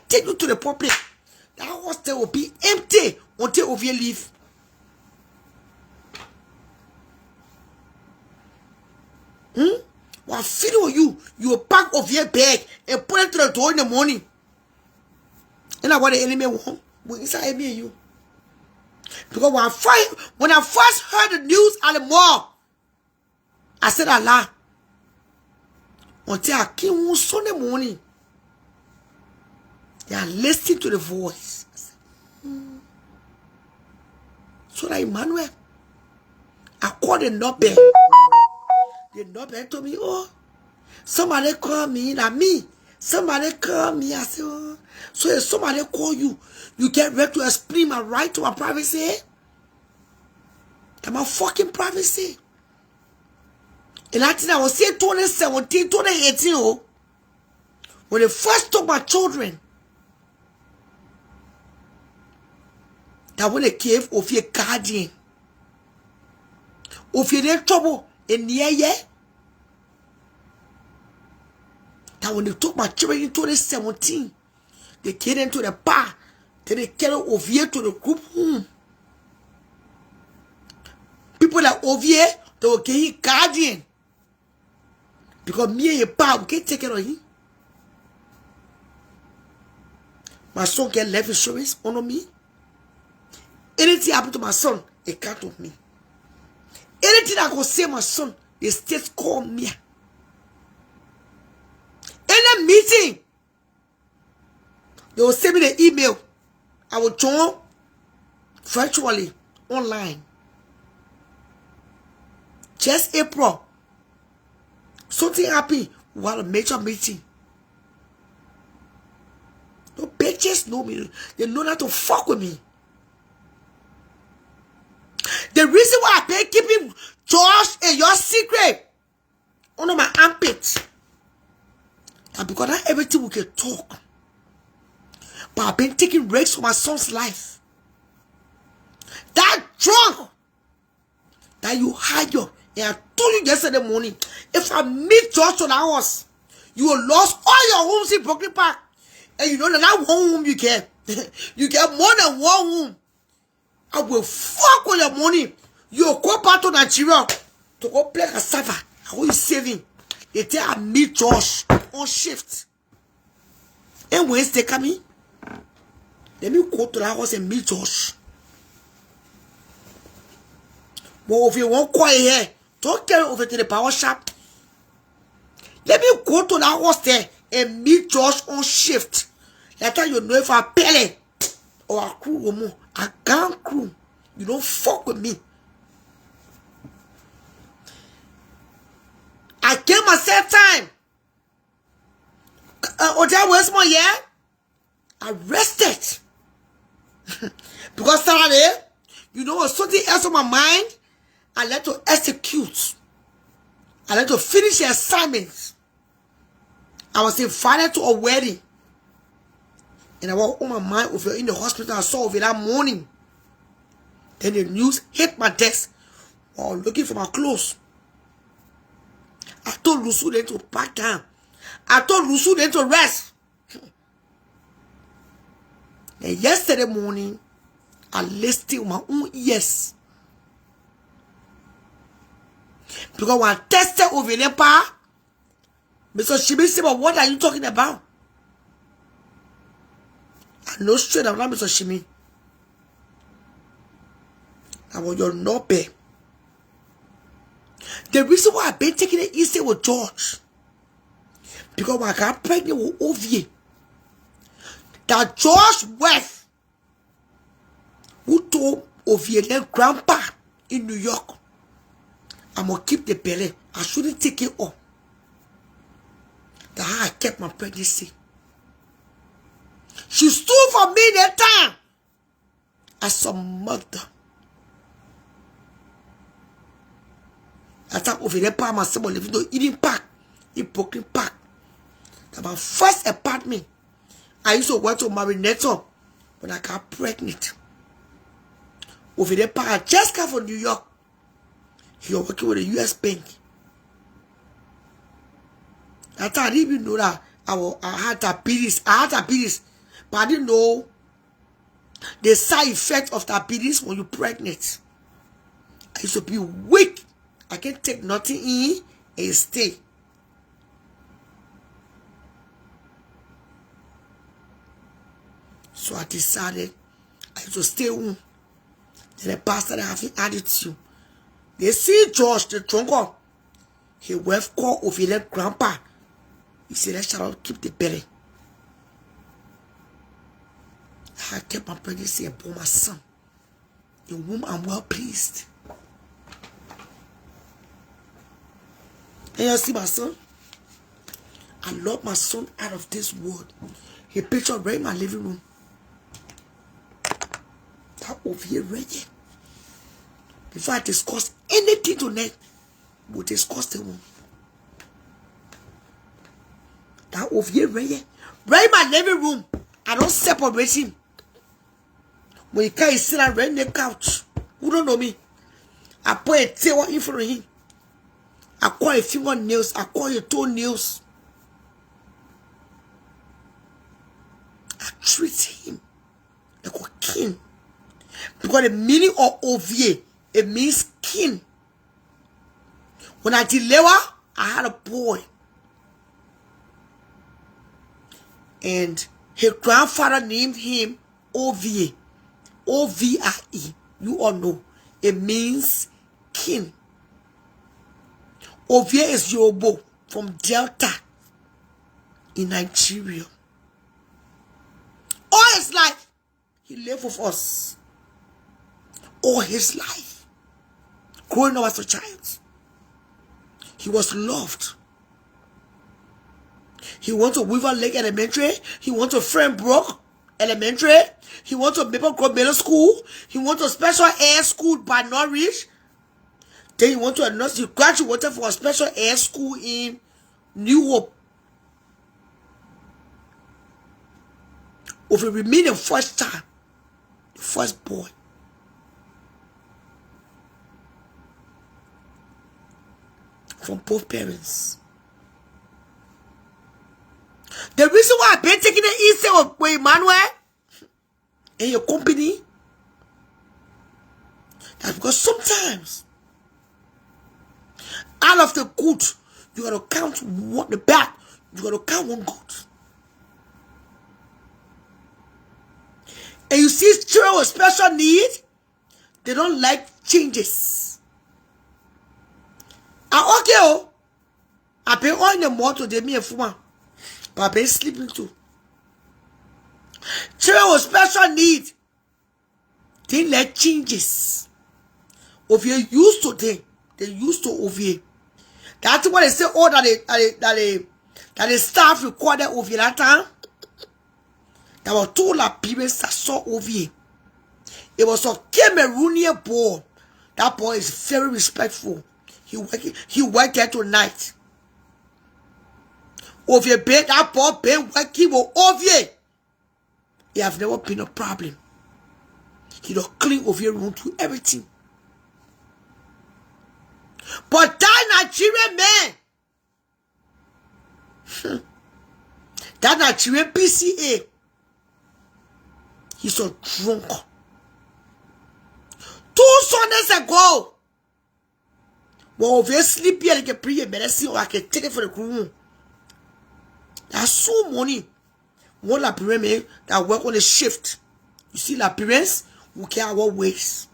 take you to the public. That hostel will be empty until Ovie leave. While feeding on you, you will pack Ovie bag and put it to the door in the morning. And that's what the enemy want. We inside enemy and you. Because when I first heard the news at the mall, I said Allah. Until I came on Sunday morning, they are listening to the voice. So that Emmanuel, I called the number. The number told me, oh, somebody call me, not me. Somebody call me. I said, oh. So if somebody call you, you get ready to explain my right to my privacy. That's my fucking privacy. And I think I was saying 2017, 2018, oh, when they first took my children, that when they gave Ovie guardian, Ovie in trouble in the year, that when they took my children in 2017, they came into the bar, then they carried Ovie to the group home. People like Ovie, they will give him guardian. Because me and your pa, we can't take care of him. My son get life insurance on me. Anything happen to my son, it can't of me. Anything I go say my son, the state call me. Any meeting, they will send me the email. I will join virtually, online. Just April. Something happened. We had a major meeting. No bitches know me. They know not to fuck with me. The reason why I been keeping George and your secret under my armpit, and because not everything we can talk. But I've been taking risks for my son's life. That drunk that you hire. And I told you yesterday morning, if I meet George on the house, you will lose all your homes in Brooklyn Park. And you know that one home you get. You get more than one home. I will fuck with your money. You will go back to Nigeria to go play cassava. I will saving. They tell I meet George on shift. And Wednesday coming, let me go to the house and meet George. But if you want quiet here, don't carry over to the power shop. Let me go to the house there and meet George on shift. That time you know if I pele or a crew or more, a gang crew, you don't fuck with me. I gave myself time. Oja Westmore, yeah? I rested. Because Saturday, you know what, something else on my mind, I like to execute. I like to finish the assignments. I was invited to a wedding. And I was on my mind over in the hospital. I saw over that morning. Then the news hit my desk while looking for my clothes. I told Lusu then to pack down. I told Lusu then to rest. And yesterday morning, I listened with my own ears. Because when I tested over the power, Mr. Shimi said, but what are you talking about? I know straight I'm not Mr. Shimi. I want your no pay. The reason why I've been taking it easy with George, because when I got pregnant with Ovie, that George's wife, who told Ovie their grandpa in New York, I'm going to keep the belly. I shouldn't take it off. That's how I kept my pregnancy. She stood for me that time as a mother. I thought over there, part myself living to eating park, in Brooklyn Park. That's my first apartment. I used to work to Marinator when I got pregnant. Over there, part I just came from New York. He was working with the U.S. Bank. I thought I didn't even know that I had diabetes. I had diabetes, but I didn't know the side effect of diabetes when you're pregnant. I used to be weak. I can't take nothing in and stay. So I decided I used to stay home. Then the pastor that having attitude. They see George, the drunker. He wife called over there, grandpa. He said, "Let's shall keep the belly." I kept my pregnancy and bore my son, in whom I'm well pleased. And you see my son? I love my son out of this world. He pictured right in my living room. That over here ready. Before I discuss anything tonight, we'll discuss the one. That over here ready. Right in my living room. I don't separate him. When he can't sit down right in the couch. Who don't know me? I put a tail in front of him. I call your fingernails. I call your toenails. I treat him like a king. Because the meaning of OVA, it means king. When I deliver, I had a boy. And his grandfather named him OVA. OVIE. You all know. It means king. Ovie is Yoruba from Delta in Nigeria. All his life, he lived with us. All his life. Growing up as a child. He was loved. He went to Weaver Lake Elementary. He went to Frenbrook Elementary. He went to Maple Grove Middle School. He went to Special Air School by Norwich. Then he went to a nursery. He graduated for a special air school in New Hope. If he remained the first child, the first boy. From both parents. The reason why I've been taking the easy with Emmanuel in your company, that's because sometimes out of the good, you got to count one, the bad, you got to count one good. And you see children with special needs, they don't like changes. I okay, oh, I've been on the motor, they me a woman, but I've been sleeping too. Children with special needs, they like changes. If you're used to them, they're used to OVA. That's what they say, oh, that the staff recorded OVA that time. There were two Liberians that saw OVA. It was a Cameroonian boy. That boy is very respectful. He worked there tonight. OVA, that boy been working with OVA. He have never been a problem. He don't clean OVA room to everything. But that Nigerian man, that Nigerian PCA, he's so drunk. 2 Sundays ago, well, if you sleep here, you can bring your medicine or I can take it for the room. That's so money. One Liberian man that work on a shift. You see, Liberians who care our ways.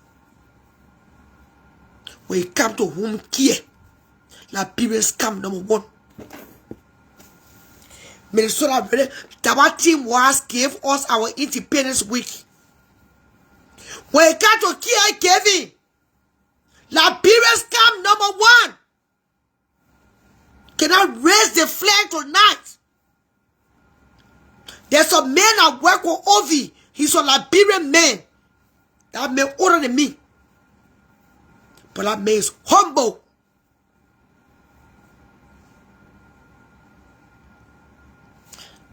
When it comes to home care, Liberians come number 1. Minnesota, that team was gave us our Independence Week. When it comes to care giving, Liberians come number 1. Can I raise the flag tonight? There's a man I work with, Ovi. He's a Liberian man. That man older than me. But that man is humble.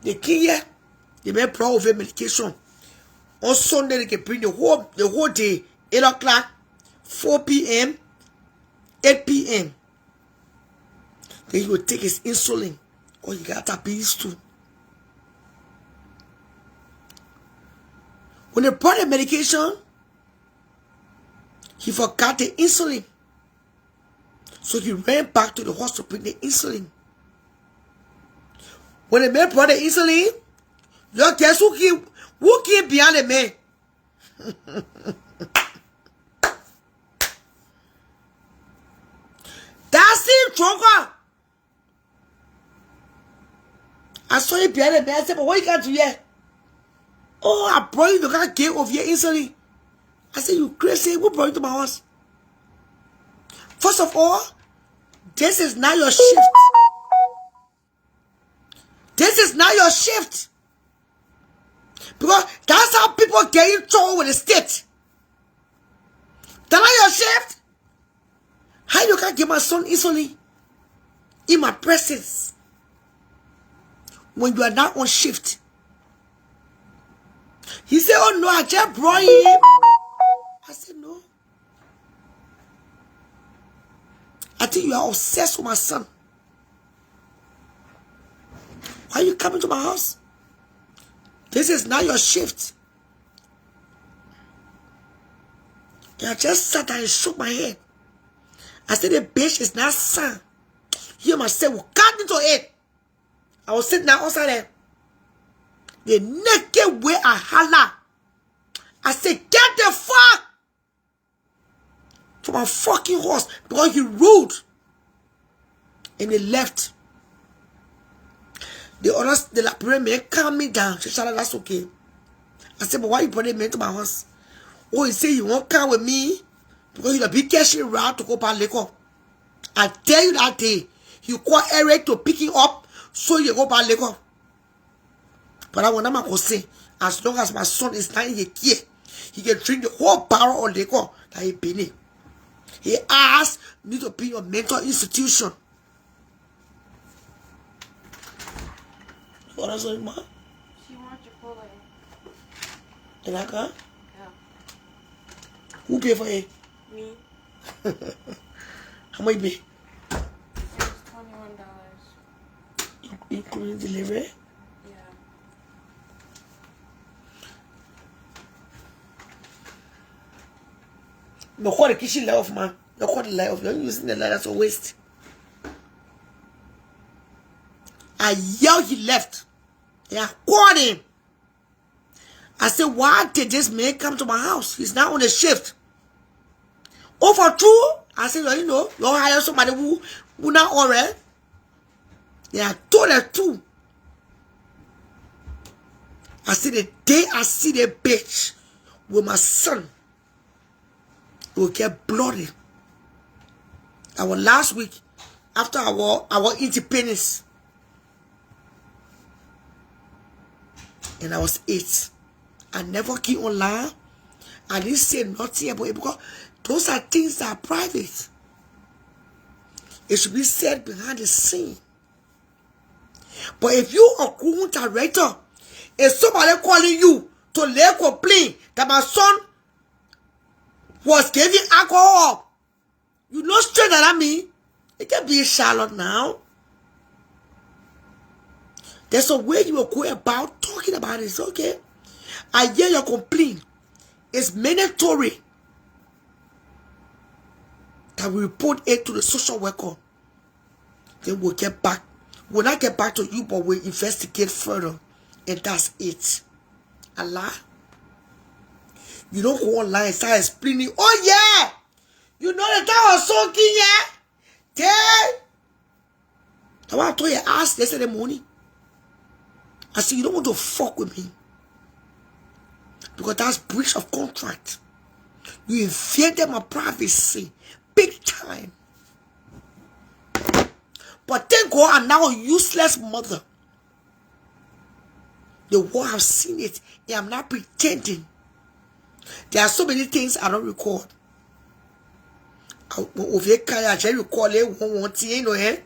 The king here, the man proud of medication. On Sunday, they can bring the whole day, 8 o'clock, 4 p.m., 8 p.m. Then he will take his insulin. Or he got diabetes too. When they brought the medication, he forgot the insulin. So he ran back to the hospital to bring the insulin. When the man brought the insulin, you guess who came behind the man? That's him, Choker. I saw him behind the man. I said, but what you got to hear? Oh, I brought you to get game of your insulin. I said, you crazy? Who brought you to my house? First of all, this is not your shift. This is not your shift. Because that's how people get in trouble with the state. That's not your shift. How you can give my son insulin in my presence when you are not on shift? He said, oh no, I just brought him. I said, no. I think you are obsessed with my son. Why are you coming to my house? This is not your shift. And I just sat there and shook my head. I said, the bitch is not son. He myself will cut into it. I was sitting down outside there. The naked way I holla. I said, get the fuck from my fucking horse. Because he rude. And they left. The others, the Liberian man calmed me down. She said, that's okay. I said, but why you brought the man to my house? Oh, he said he won't come with me because he'll be catching route to go back liquor. I tell you that day, he called Eric to pick him up so he go back liquor. But I want to say, as long as my son is not in the care, he can drink the whole barrel of liquor that he been in. He asked me to be your mental institution. What else, ma? She wants Chipotle. And I can? Yeah. Who pay for it? Me. How much pay? It was $21. Including delivery? Yeah. No, call the kitchen light off, man. No, call the light off. You're using the light, that's a waste. I yelled, he left. And I called him. I said, why did this man come to my house? He's not on the shift. Oh, for true? I said, well, you know, you hire somebody who not alright. Yeah, I told her too. I said, the day I see the bitch with my son, it will get bloody. Our last week, after our independence, and I was 8. I never came online. I didn't say nothing about it because those are things that are private. It should be said behind the scene. But if you are a criminal director, if somebody calling you to lay a complaint that my son was giving alcohol, you know straight that I mean, it can be a Charlotte now. There's a way you will go about talking about it. It's okay. I hear your complaint. It's mandatory that we report it to the social worker. Then we'll get back. We'll not get back to you, but we'll investigate further. And that's it. Allah. You don't go online and start explaining. Oh yeah! You know that was something, yeah? Yeah! I want to tell your ass yesterday morning. I said, you don't want to fuck with me. Because that's breach of contract. You invaded my privacy. Big time. But thank God I'm now a useless mother. The world have seen it. And I'm not pretending. There are so many things I don't record. Of your car, I record it one thing, you know, eh?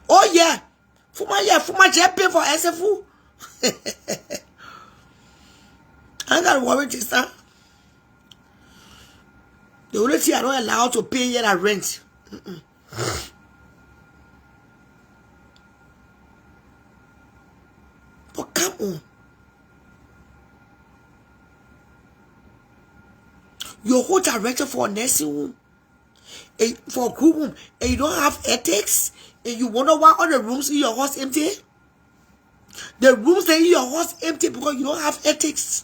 Oh yeah, for my pay for SFU. I got worry this time. The only thing I don't allow to pay yet a rent. But come on, your whole director for a nursing home, for a group home, and you don't have ethics, and you wonder why all the rooms in your house empty. The rooms that in your house empty because you don't have ethics.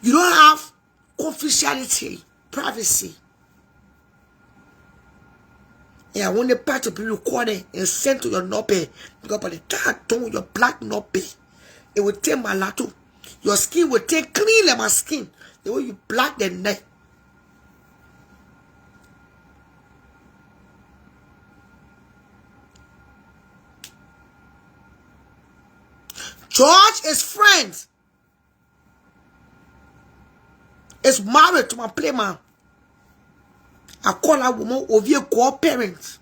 You don't have confidentiality, privacy. And I want the part to be recorded and sent to your nope. Because by the time your black nope, it will take my lato. Your skin will take clean like my skin. The way you black the neck. George is friends. Is married to my playman. I call that woman over here co-parent.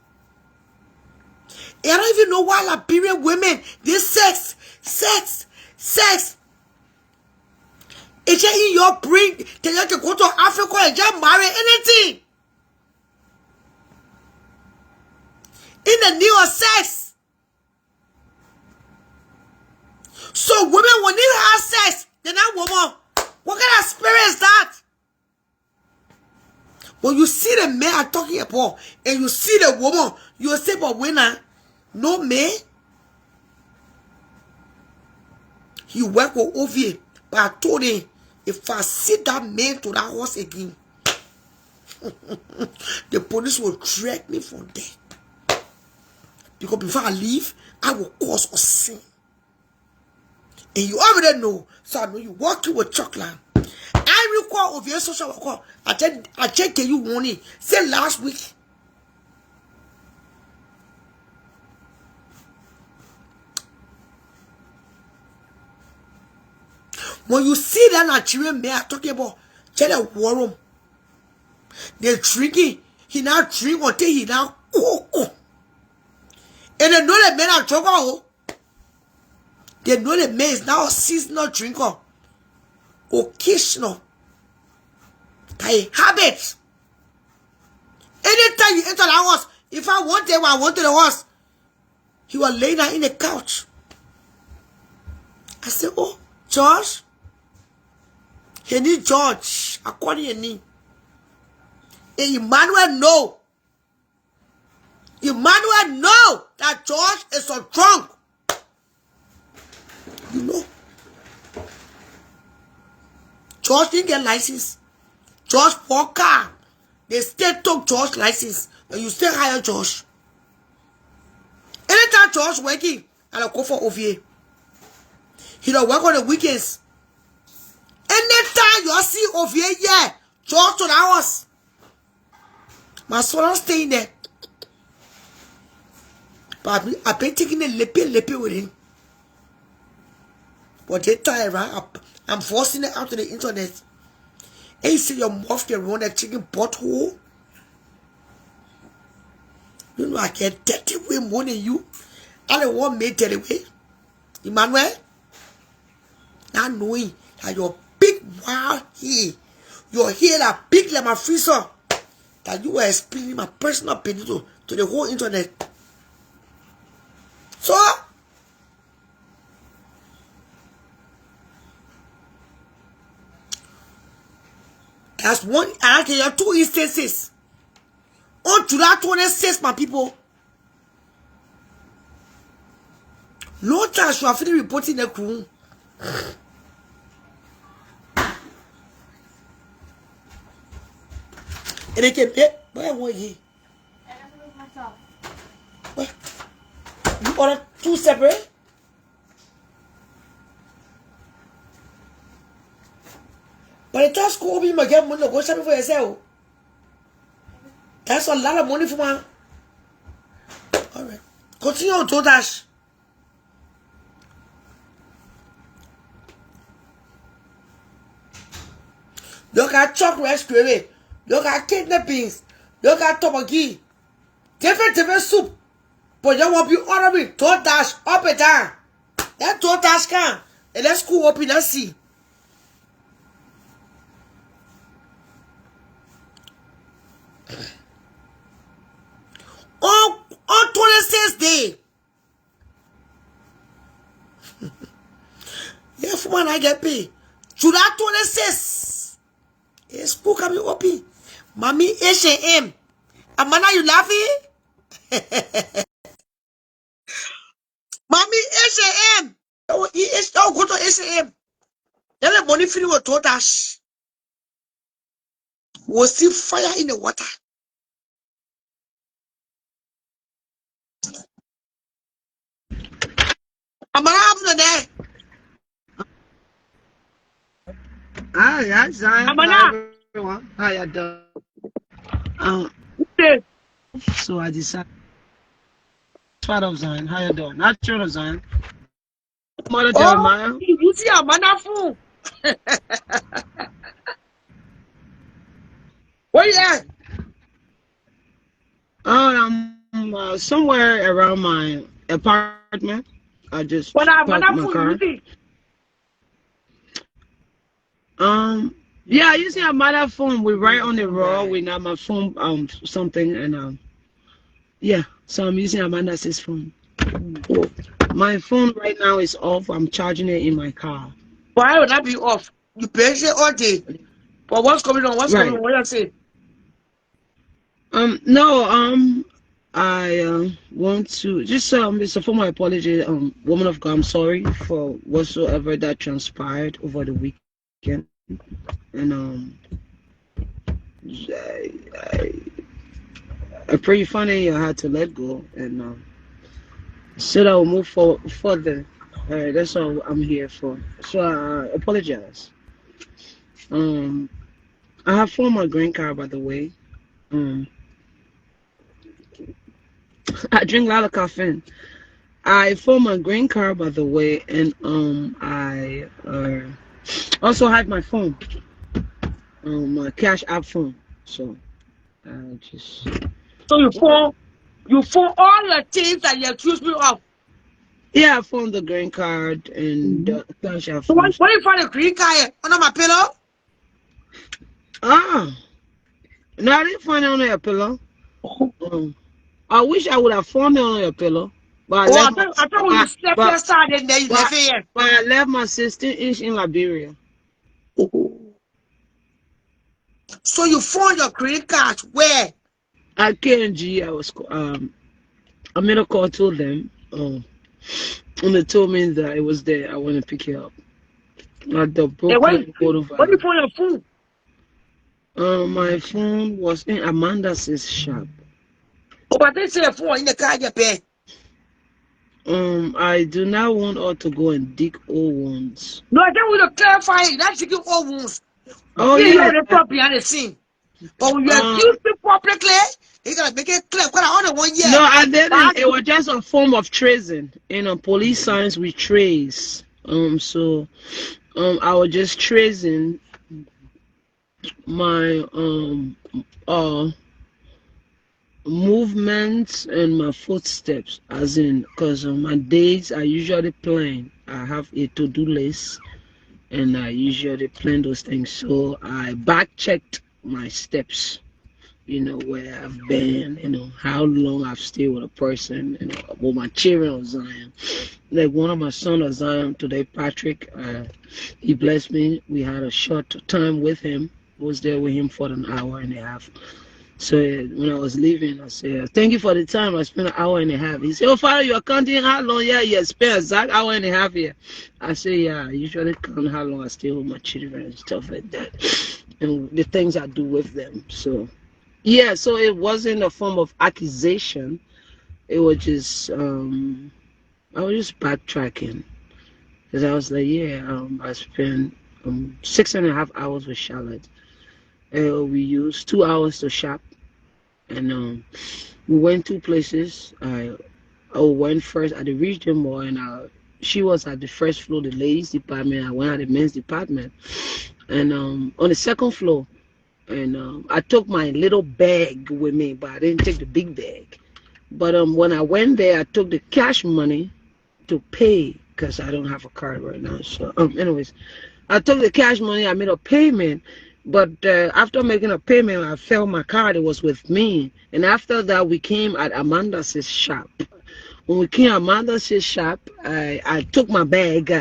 And I don't even know why Liberian women, this sex. It's just in your brain. Tell you to go to Africa and just marry anything. In the new sex. So women will need to have sex. Then that woman, what kind of spirit is that? When you see the man I'm talking about, and you see the woman, you will say, but winner, no man. He work with OVA, but I told him, if I see that man to that house again, the police will drag me from there. Because before I leave, I will cause a sin. And you already know, so I know you working with chocolate. I recall of your social worker. I checked you warning. Say last week. When you see that Nigerian man talking about, tell the war room. They're drinking. He now drink until he now cook. And they know the men are drinking. They know the man is now a seasonal drinker. Occasional. By habit. Anytime you enter the house, if I want them, I wanted the house. He was laying down in the couch. I said, oh, George. He need George. According to me. And Emmanuel know. Emmanuel know that George is so drunk. You know. George didn't get license. George for car. They still took George license. And you still hire George. Anytime George working, I'll go for OVA. He don't work on the weekends. Anytime you see OVA, yeah, George to the house. My son staying there. But I've been taking a lippy with him. But they time, right? I'm forcing it out to the internet. And you see your mouth can run a chicken butthole. You know I get 30 way more than you. I don't want me 30 way. Emmanuel, not knowing that your big wild hair, your hair that big like my freezer, that you were explaining my personal opinion to the whole internet. So, that's one, I can have 2 instances. On July 26, my people. No time should have finished reporting the crew. And they can pay. Where were you? I have to move myself. What? You ordered 2 separate? But the trust school open, you get money to go shopping for yourself. That's a lot of money for man. All right. Continue on to that. Look at chalk rescue. Look at kidnappings. Look at toboggy. Different soup. But you won't be ordering. Total dash up and down. That total dash can. And let's school open, let's see. On 26th day. Yeah, for man, I get paid. July 26th. Yes, school can be open. Mommy, H&M. Amanda, you laughing? Mommy, H&M. Oh, go to H&M. Then the money feeling with total dash. We'll see fire in the water. Amanda, I'm there. Hi, Zion. Amanda. Everyone. How you doing? So I decided. Fada of Zion. How you doing? Not children of Zion. Mother Jeremiah. You see Amanda fool. Where you at? I'm somewhere around my apartment. I just parked my car. Yeah, you see a mother phone. We right on the road. We have my phone something and yeah. So I'm using Amanda's phone. My phone right now is off. I'm charging it in my car. Why would that be off? You pay it all day. But what's going on? What's going on? What you say? No, I want to just it's a formal apology, woman of God. I'm sorry for whatsoever that transpired over the weekend, and I pray you find it in your heart to let go, and so that we'll move further. That's all I'm here for. So I apologize. I have formed my green card, by the way. I drink a lot of caffeine. I formed my green card, by the way, and I also have my phone, my Cash App phone. So I just. So you phone all your things that you accuse me of. Yeah, I found the green card and the Cash App So phone. what you find a green card under my pillow? No, I didn't find it on your pillow. I wish I would have found it on your pillow. But I thought when you slept yesterday, and then you left it here. But I left my 16-inch in Liberia. So you found your green card where? At KNG, I made a call to them. And they told me that it was there. I want to pick it up. At the Brooklyn Boulevard. What do you find your phone? My phone was in Amanda's shop. Oh, but they say a phone in the car you pay. I do not want her to go and dig old wounds. No, I don't want to clarify it. That's digging old wounds. Oh, yeah. The top behind the scene. But when you accuse me publicly, you gotta make it clear. Because I only 1 year. No, I didn't. It was just a form of tracing. Police science we trace. So I was just tracing my movements and my footsteps, as in, because my days I usually plan. I have a to-do list, and I usually plan those things. So I back-checked my steps, where I've been, how long I've stayed with a person, with my children of Zion. Like one of my sons of Zion today, Patrick, he blessed me. We had a short time with him. I was there with him for an hour and a half. So when I was leaving, I said, thank you for the time. I spent an hour and a half. He said, oh, Father, you're counting how long? Yeah, you spent exact hour and a half here. I said, yeah, I usually count how long I stay with my children and stuff like that. And the things I do with them. So, yeah, so it wasn't a form of accusation. It was just, I was just backtracking. Because I was like, yeah, I spent 6.5 hours with Charlotte. We used 2 hours to shop, and we went 2 places. I went first at the region mall, and she was at the first floor, the ladies department. I went at the men's department, and on the second floor. And I took my little bag with me, but I didn't take the big bag. But when I went there, I took the cash money to pay because I don't have a card right now. So anyways, I took the cash money. I made a payment, but after making a payment, I felt my card. It was with me, and after that, we came at Amanda's shop. When we came at Amanda's shop, I took my bag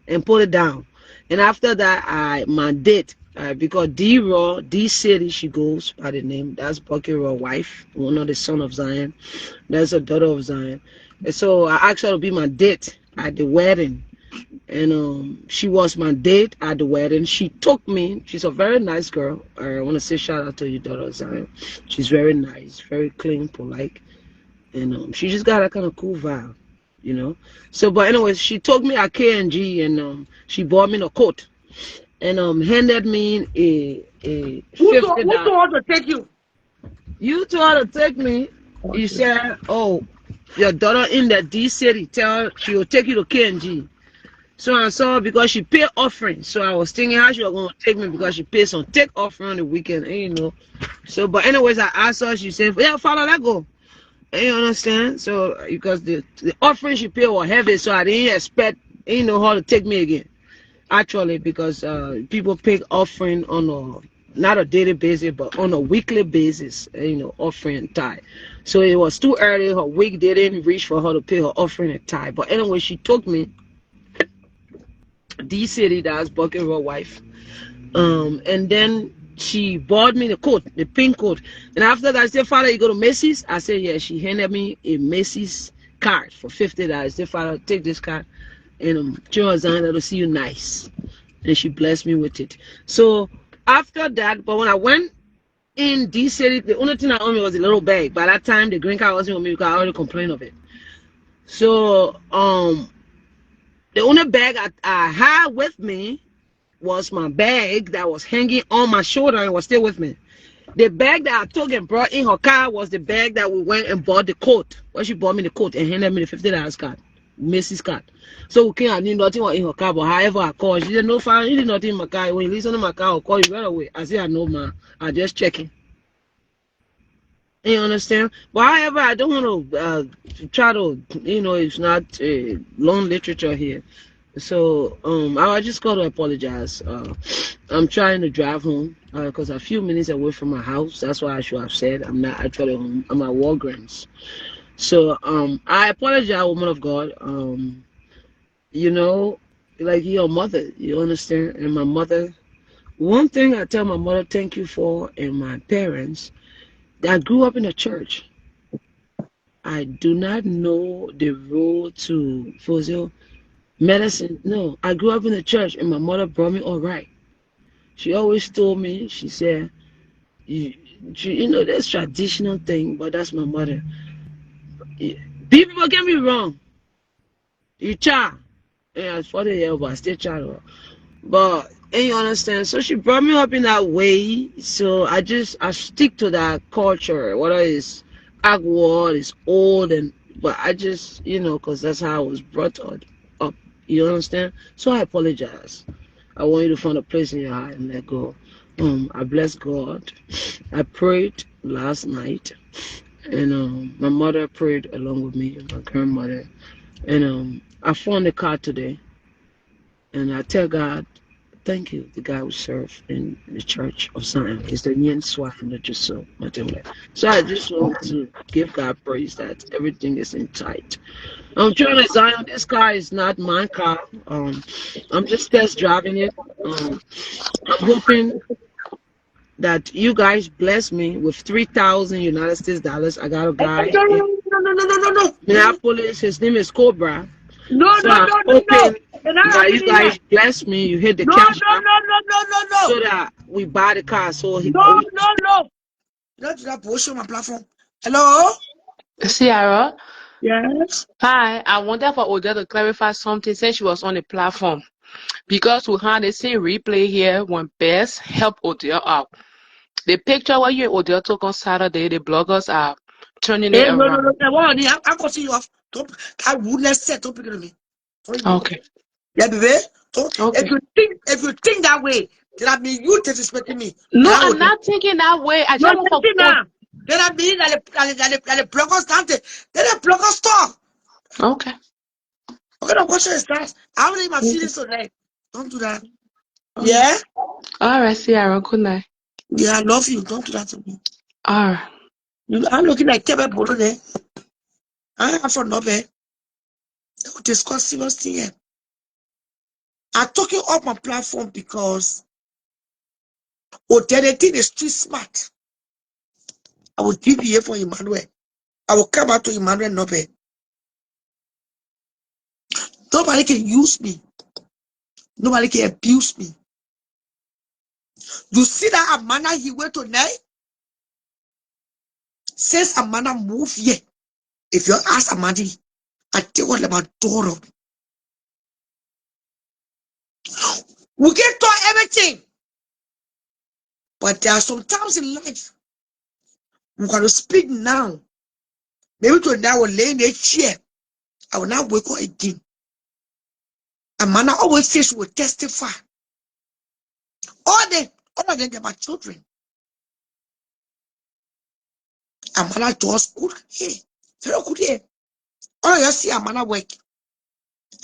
and put it down, and after that, my date. Because D City, she goes by the name. That's Bucky Raw wife, one of the son of Zion. That's a daughter of Zion. And so I asked her to be my date at the wedding. And she was my date at the wedding. She took me. She's a very nice girl. I want to say shout out to your daughter of Zion. She's very nice, very clean, polite. And she just got a kind of cool vibe, you know. So, but anyways, she took me at K&G, and she bought me a coat. And handed me a $50. Who told her to take you? You told her to take me. You said, "Oh, your daughter in the D City. Tell her she will take you to K&G." So I saw her because she paid offering. So I was thinking how she was gonna take me because she paid some take offering on the weekend, and you know. So, but anyways, I asked her. She said, "Yeah, Fada, let go." And you understand? So because the offering she paid was heavy, so I didn't expect her to take me again. Actually, because people pay offering on not a daily basis, but on a weekly basis, offering tithe. So it was too early. Her week didn't reach for her to pay her offering and tithe. But anyway, she took me D City, that's Bucket Raw wife. And then she bought me the coat, the pink coat. And after that, I said, "Father, you go to Macy's?" I said, "Yeah." She handed me a Macy's card for $50. I said, "Father, take this card. And to see you nice." And she blessed me with it. So after that, but when I went in D City, the only thing I owned me was a little bag. By that time, the green card wasn't with me because I already complained of it. So the only bag I had with me was my bag that was hanging on my shoulder and was still with me. The bag that I took and brought in her car was the bag that we went and bought the coat. Well, she bought me the coat and handed me the $50 card, Macy's card. So we came, I knew nothing was in her car, but however I called, she said, "No, fine, you did nothing in my car. When you listen to my car, I'll call you right away." I said, "I know, man. I just checking." You understand? But however, I don't want to try to, it's not long literature here. So I just got to apologize. I'm trying to drive home because I'm a few minutes away from my house. That's why I should have said I'm not actually home. I'm at Walgreens. So I apologize, woman of God. Like your mother, you understand? And my mother, one thing I tell my mother thank you for, and my parents, that grew up in a church. I do not know the road to medicine. No, I grew up in the church, and my mother brought me all right. She always told me, she said, that's traditional thing, but that's my mother. People get me wrong. You child. Yeah, I was 40 years old, but I still child. But you understand? So she brought me up in that way. So I stick to that culture. Whether it's Agward, it's old, but I just, because that's how I was brought up. You understand? So I apologize. I want you to find a place in your heart and let go. I bless God. I prayed last night, and my mother prayed along with me, my grandmother, and I found the car today, and I tell God, thank you. The guy we serve in the Church of Zion is the Nyen Swahili just so. So I just want to give God praise that everything is in tight. I'm trying to Zion. This car is not my car. I'm just test driving it. I'm hoping that you guys bless me with 3,000 United States dollars. I got a guy in Minneapolis. His name is Cobra. No. That you guys bless me. You hit the cash. No. So that we buy the car. So he. No. Not that bullshit on my platform. Hello. Sierra. Yes. Hi. I wanted for Odette to clarify something since she was on the platform. Because we had the same replay here when best help Odell out. The picture where you and Odell took on Saturday, the bloggers are turning it Hey, no, around. I'm going to see you off. That rudeness set, don't pick on me. Okay. Yeah, baby. So Okay. if you think that way, then I mean you disrespecting me. No, Then I I'm would. not thinking that way. I No, just want listen to. now. Then I mean that the bloggers started. Then the bloggers stop. Okay. Okay, the question is that I don't my Okay. feelings tonight. Don't do that. All right. Yeah? All right. See you. Good night. Yeah, I love you. Don't do that to me. All right. I'm looking like Kebe Bolo there. I have for no bed. We'll discuss serious thing here. I took you off my platform because the thing is too smart. I will give you here for Emmanuel. I will come out to Emmanuel Nobe. Nobody can use me. Nobody can abuse me. You see that Amanda he went tonight? Since Amanda moved here, if you ask Amanda, I tell you about Doro. We can talk everything. But there are some times in life we got to speak now. Maybe tonight I will lay in a chair. I will not wake up again. Amanda always says she will testify. All of them are my children. Amanda does good here. Very good here. All of you see Amanda work.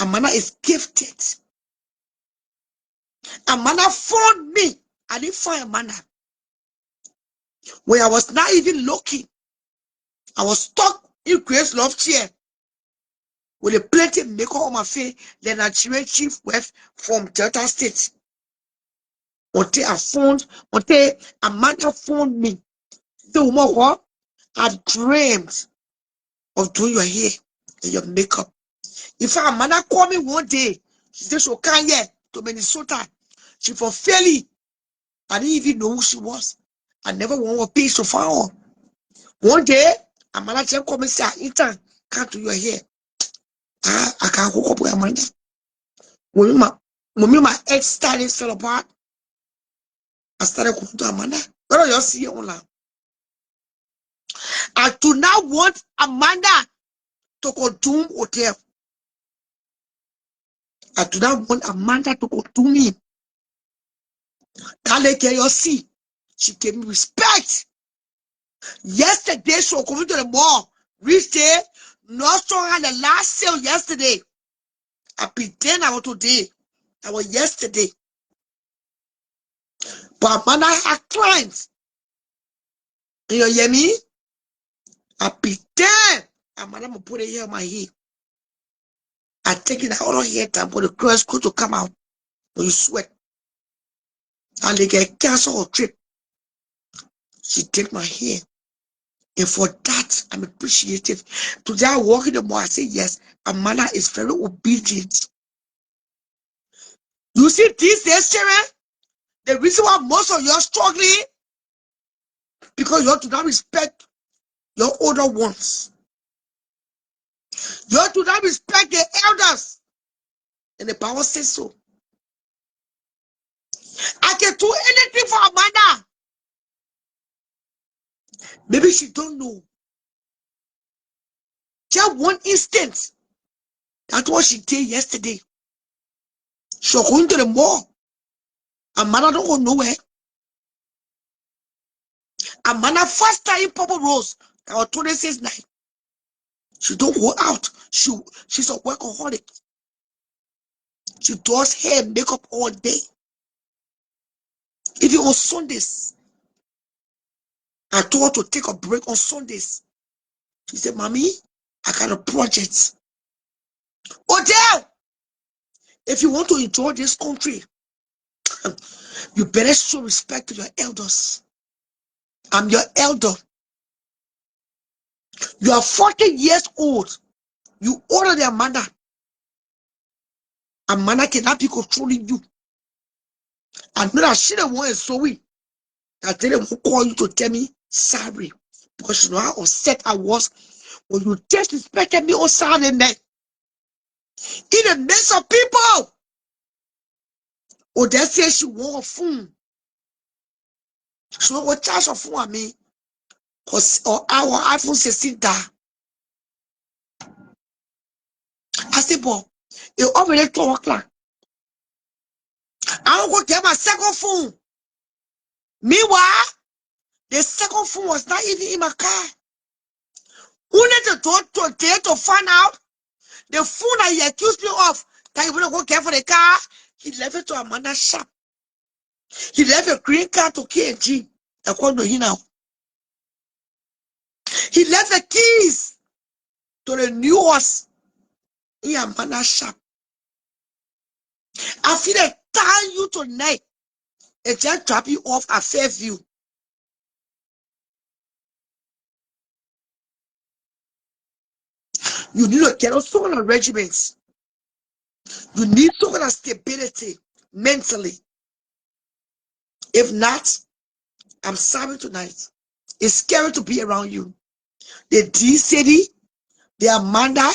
Amanda is gifted. Amanda found me. I didn't find Amanda. When I was not even looking, I was stuck in Grace Love chair with a plenty of makeup on my face. Then I chief wife from Delta State. Until Amanda phoned me. The woman what? I dreamed of doing your hair and your makeup. If Amanda called me one day, she said she'll come here to Minnesota. She from Philly. I didn't even know who she was. I never want to pay so far. One day, Amanda just come and say, Ethan, come to your hair. I can't hook up with Amanda. When my ex started fell apart, I started going to Amanda. What do you see online? I do not want Amanda to go doom hotel. I do not want Amanda to go to me. Can't you see? She gave me respect. Yesterday, she was coming to the mall. Reached there. Nordstrom had the last sale yesterday. I pretend I was today. I was yesterday. But Amanda had clients. You hear me? I pretend Amanda will put it here on my head. I take it out of here time for the girls could to come out. When you sweat. And they get cancel her trip. She take my hair. And for that, I'm appreciative. Today I walk in the mall, I say, yes, Amanda is very obedient. You see these days, children, the reason why most of you are struggling, because you have to not respect your older ones. You have to not respect the elders. And the Bible says so. I can do anything for Amanda. Maybe she don't know. Just one instant. That's what she did yesterday. She was going to the mall. Amanda don't go nowhere. Amanda first time Purple Rose. That was 26 night. She don't go out. She's a workaholic. She does hair and makeup all day. Even on Sundays. I told her to take a break on Sundays. She said, Mommy, I got a project. Odell, if you want to enjoy this country, you better show respect to your elders. I'm your elder. You are 40 years old. You older than Amanda. Amanda cannot be controlling you. I know that she the one is sorry. I tell them who call you to tell me sorry. Because you know how upset I was when you disrespected me on Saturday night. In the midst of people. Odell says she want a phone. She want to charge a phone on me. Or our iPhone 16 da. I said, boy, you already 12 o'clock. I don't go get my second phone. Meanwhile, the second phone was not even in my car. Who need to find out the phone that he accused me of that he wouldn't go get for the car? He left it to Amanda's shop. He left a green card to KG. According to him now. He left the keys to the new horse in Amanda's shop. I feel like telling you tonight. It just drop you off at Fairview. You need to get on some kind of regiments. You need some kind of stability mentally. If not, I'm sorry tonight. It's scary to be around you. The D City, the Amanda,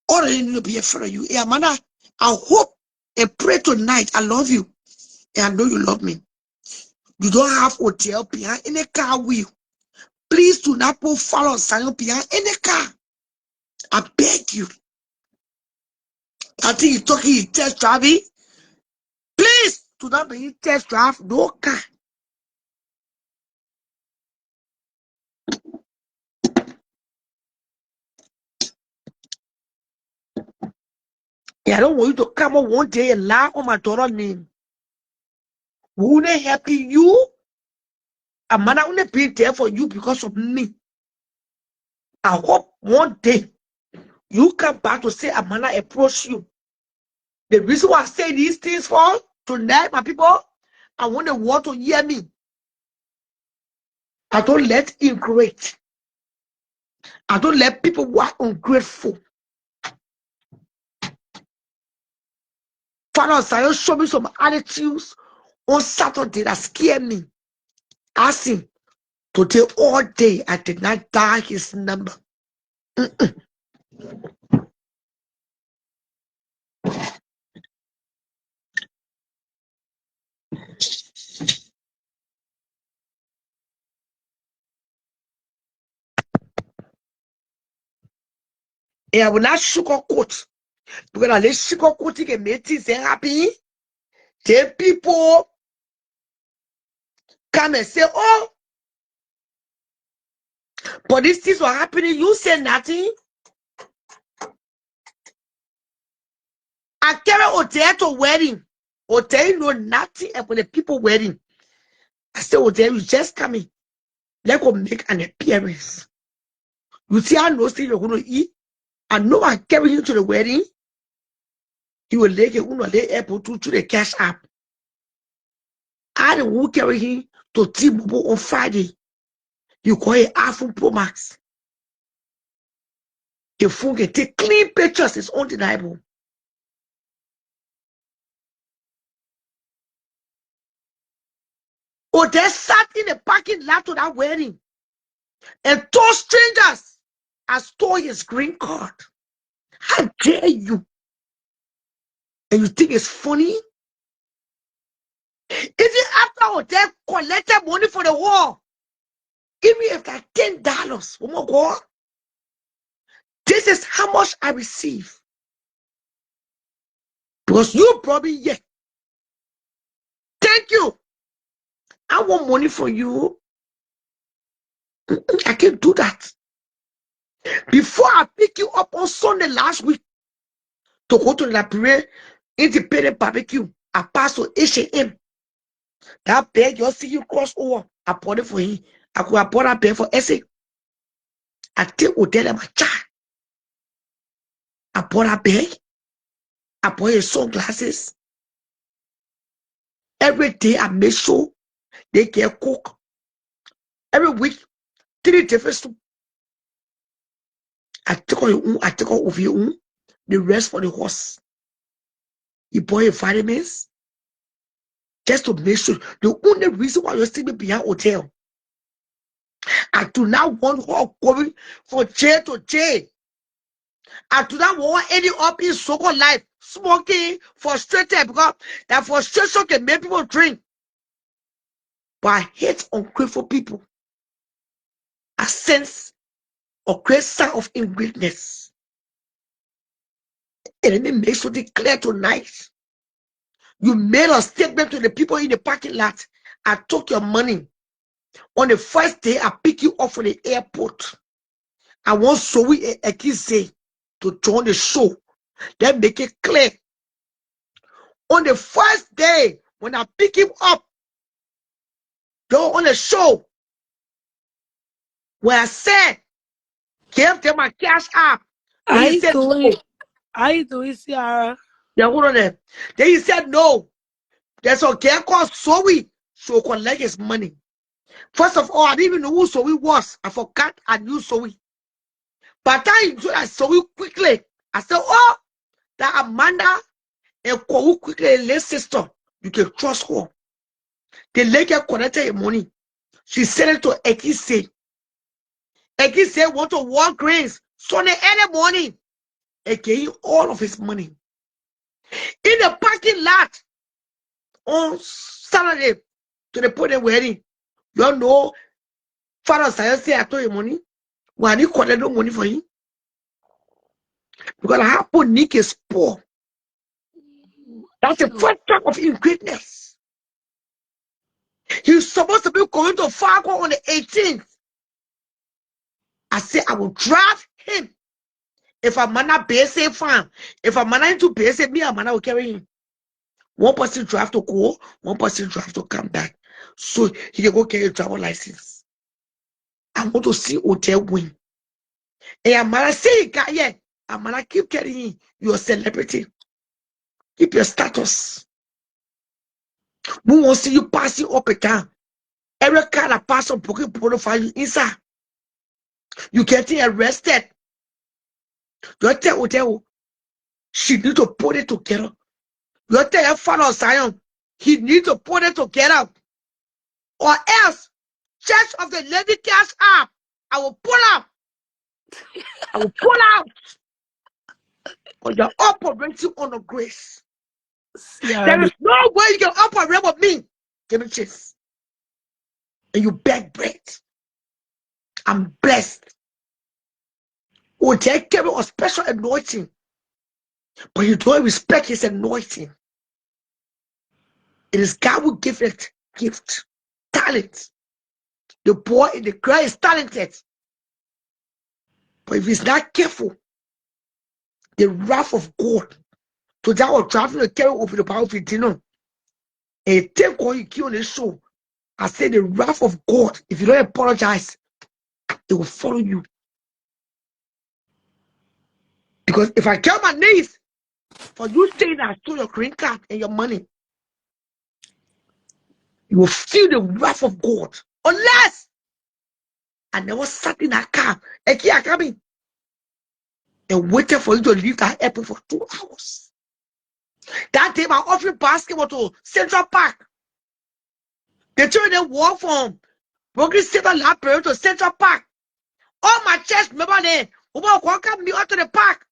all they need to be afraid of you. Hey, Amanda, I hope and pray tonight. I love you. And I know you love me. You don't have hotel behind any car wheel. Please do not put follow sign behind any car. I beg you. I think you're talking in test driving. Please do not be test drive no car. Yeah, I don't want you to come up one day and lie on my daughter's name. We wouldn't help you. Amanda wouldn't be there for you because of me. I hope one day you come back to say Amanda approach you. The reason why I say these things for tonight, my people, I want the world to hear me. I don't let ingrate. I don't let people who are ungrateful. Father Zion show me some attitudes on Saturday that scare me. Ask him today all day. I did not dial his number. And I will not sugarcoat. Because I let sugarcoating can make things happy. Then people come and say, oh, but these things were happening. You say nothing. I carry Odell to wedding. Odell know nothing about the people wedding. I say, Odell, you just coming. Let's go make an appearance. You see, I know still you're going to eat. I know I carry him to the wedding. He will lay the airport to the cash app. I will carry him to T-Mobile on Friday. You call it iPhone Pro Max. The phone can take clean pictures. It's undeniable. Or they sat in the parking lot to that wedding and told strangers I stole his green card. How dare you? And you think it's funny? Even after they collected money for the war, give me like $10. Oh my God. This is how much I receive. Because you probably, yeah. Thank you. I want money from you. I can't do that. Before I pick you up on Sunday last week to go to the Liberian Independent Barbecue, I passed to H&M. That bag, you'll see you cross over. I bought it for him. I could have bought that bag for Essie. I take Odell and my child. I bought that bag. I bought his sunglasses. Every day I make sure they get cook. Every week, 3 different soup. I take out over your own. The rest for the horse. You buy your vitamins. Just to make sure. The only reason why you're still behind hotel. I do not want her going from jail to jail. I do not want any up in so-called life, smoking, frustrated, because that frustration can make people drink. But I hate ungrateful people. A sense of great sign of ingratefulness. And let me make sure declare tonight. You made a statement to the people in the parking lot. I took your money. On the first day, I pick you up from the airport. I want Zoe Ekise to join the show. Then make it clear. On the first day, when I pick him up, go on the show, where I said, give them my cash app. Then he said, no. I do it, Ciara. Yeah, hold on there. Then he said, no. There's a girl called Zoe. She'll collect his money. First of all, I didn't even know who Zoe was. I forgot I knew Zoe. But I saw that Zoe quickly. I said, oh, that Amanda and Kwawu quickly, late sister. You can trust her. The lady collected her money. She sent it to Ekise. Ekise went to Walgreens Sunday early morning and gave him all of his money. In the parking lot on Saturday to the point of wedding. You all know, Father Science say I told you money. When he collected no money for him. Because I have put Nick is poor. That's the first track of ingratefulness. He's supposed to be going to Fargo on the 18th. I said I will drive him. If a man not base farm, if a man into base, me a man will carry him. One person drive to go, one person drive to come back. So he can go carry a driver license. I want to see hotel win. And a man say, yeah, a man keep carrying you're a celebrity. Keep your status. We won't see you passing up a town. Every car that pass up pocket profile you inside. You getting arrested. You tell hotel she need to put it together. You tell your father Zion he need to put it together. Or else, Church of the Lady Cash App, I will pull out. I will pull out. Or you're operating on a grace. There is no way you can operate with me. Give me chase. And you beg bread. I'm blessed. Oh, they gave me a special anointing. But you don't respect his anointing. It is God who gives it gift, talent. The boy in the cry is talented. But if he's not careful, the wrath of God, to that was driving to carry over the power of the dinner. And take all you kill on the show. I say the wrath of God, if you don't apologize, it will follow you. Because if I get on my knees for you saying I stole your green card and your money, you will feel the wrath of God. Unless I never sat in that car and keep coming and waited for you to leave that airport for 2 hours. That day, my offering basket was to Central Park. The children walk from Brooklyn State Library to Central Park. All my church members there, who will welcome me up to the park.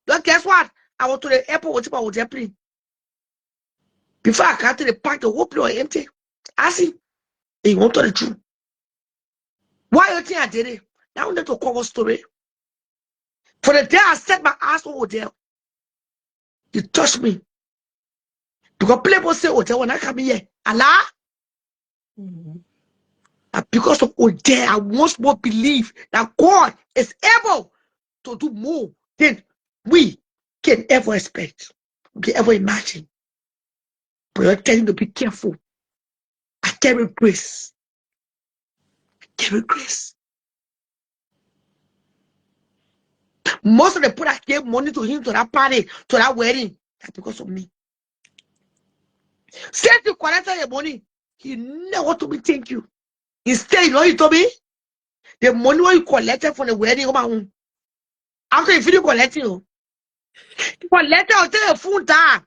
But guess what? I went to the airport with my hotel plane. Before I got to the park, the whole plane was empty. I see. And you want to the truth. Why you think I did it? Now I need to cover story. For the day I set my ass on hotel, you touched me. Because people say hotel when I come here. Allah. And because of hotel, I once more believe that God is able to do more than we can ever expect, we can ever imagine. But you're telling to be careful. I carry grace. Carry grace. Most of the people that gave money to him to that party, to that wedding, that's because of me. Since you collected your money, he never told me thank you. Instead, you know he told me? The money what you collected from the wedding, after you finish collecting, you collected until your phone down.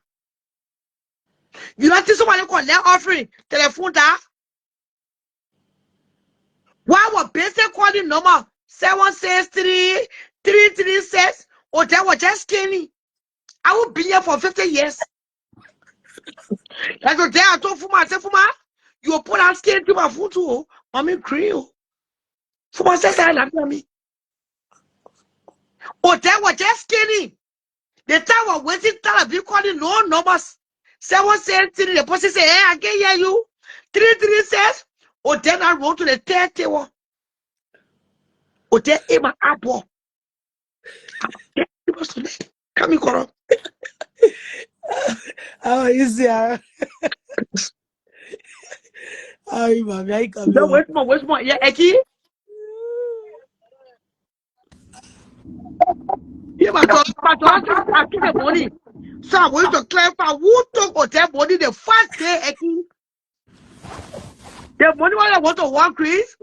You don't think somebody collect offering, telephone down? Why was basic calling number 763-336 Oh, that was just skinny. I will be here for 50 years. That's what I told Fuma. I said, Fuma, you put out skin to my food too. Mommy Creole. Fuma says I like me. Oh, that was just skinny. The time was waiting, tell you calling no numbers. 7 says, the person say, hey, I can hear you. 3 says, oh, then I wrote to the 30 one. Oh, then in my apple. Come in, Koro. How is it? How you, mommy? I come No, here. where's more? Yeah, Eki? Yeah, but I took the money. So I'm going to clarify who took hotel money the first day, Eki. The money when I want to work, Chris,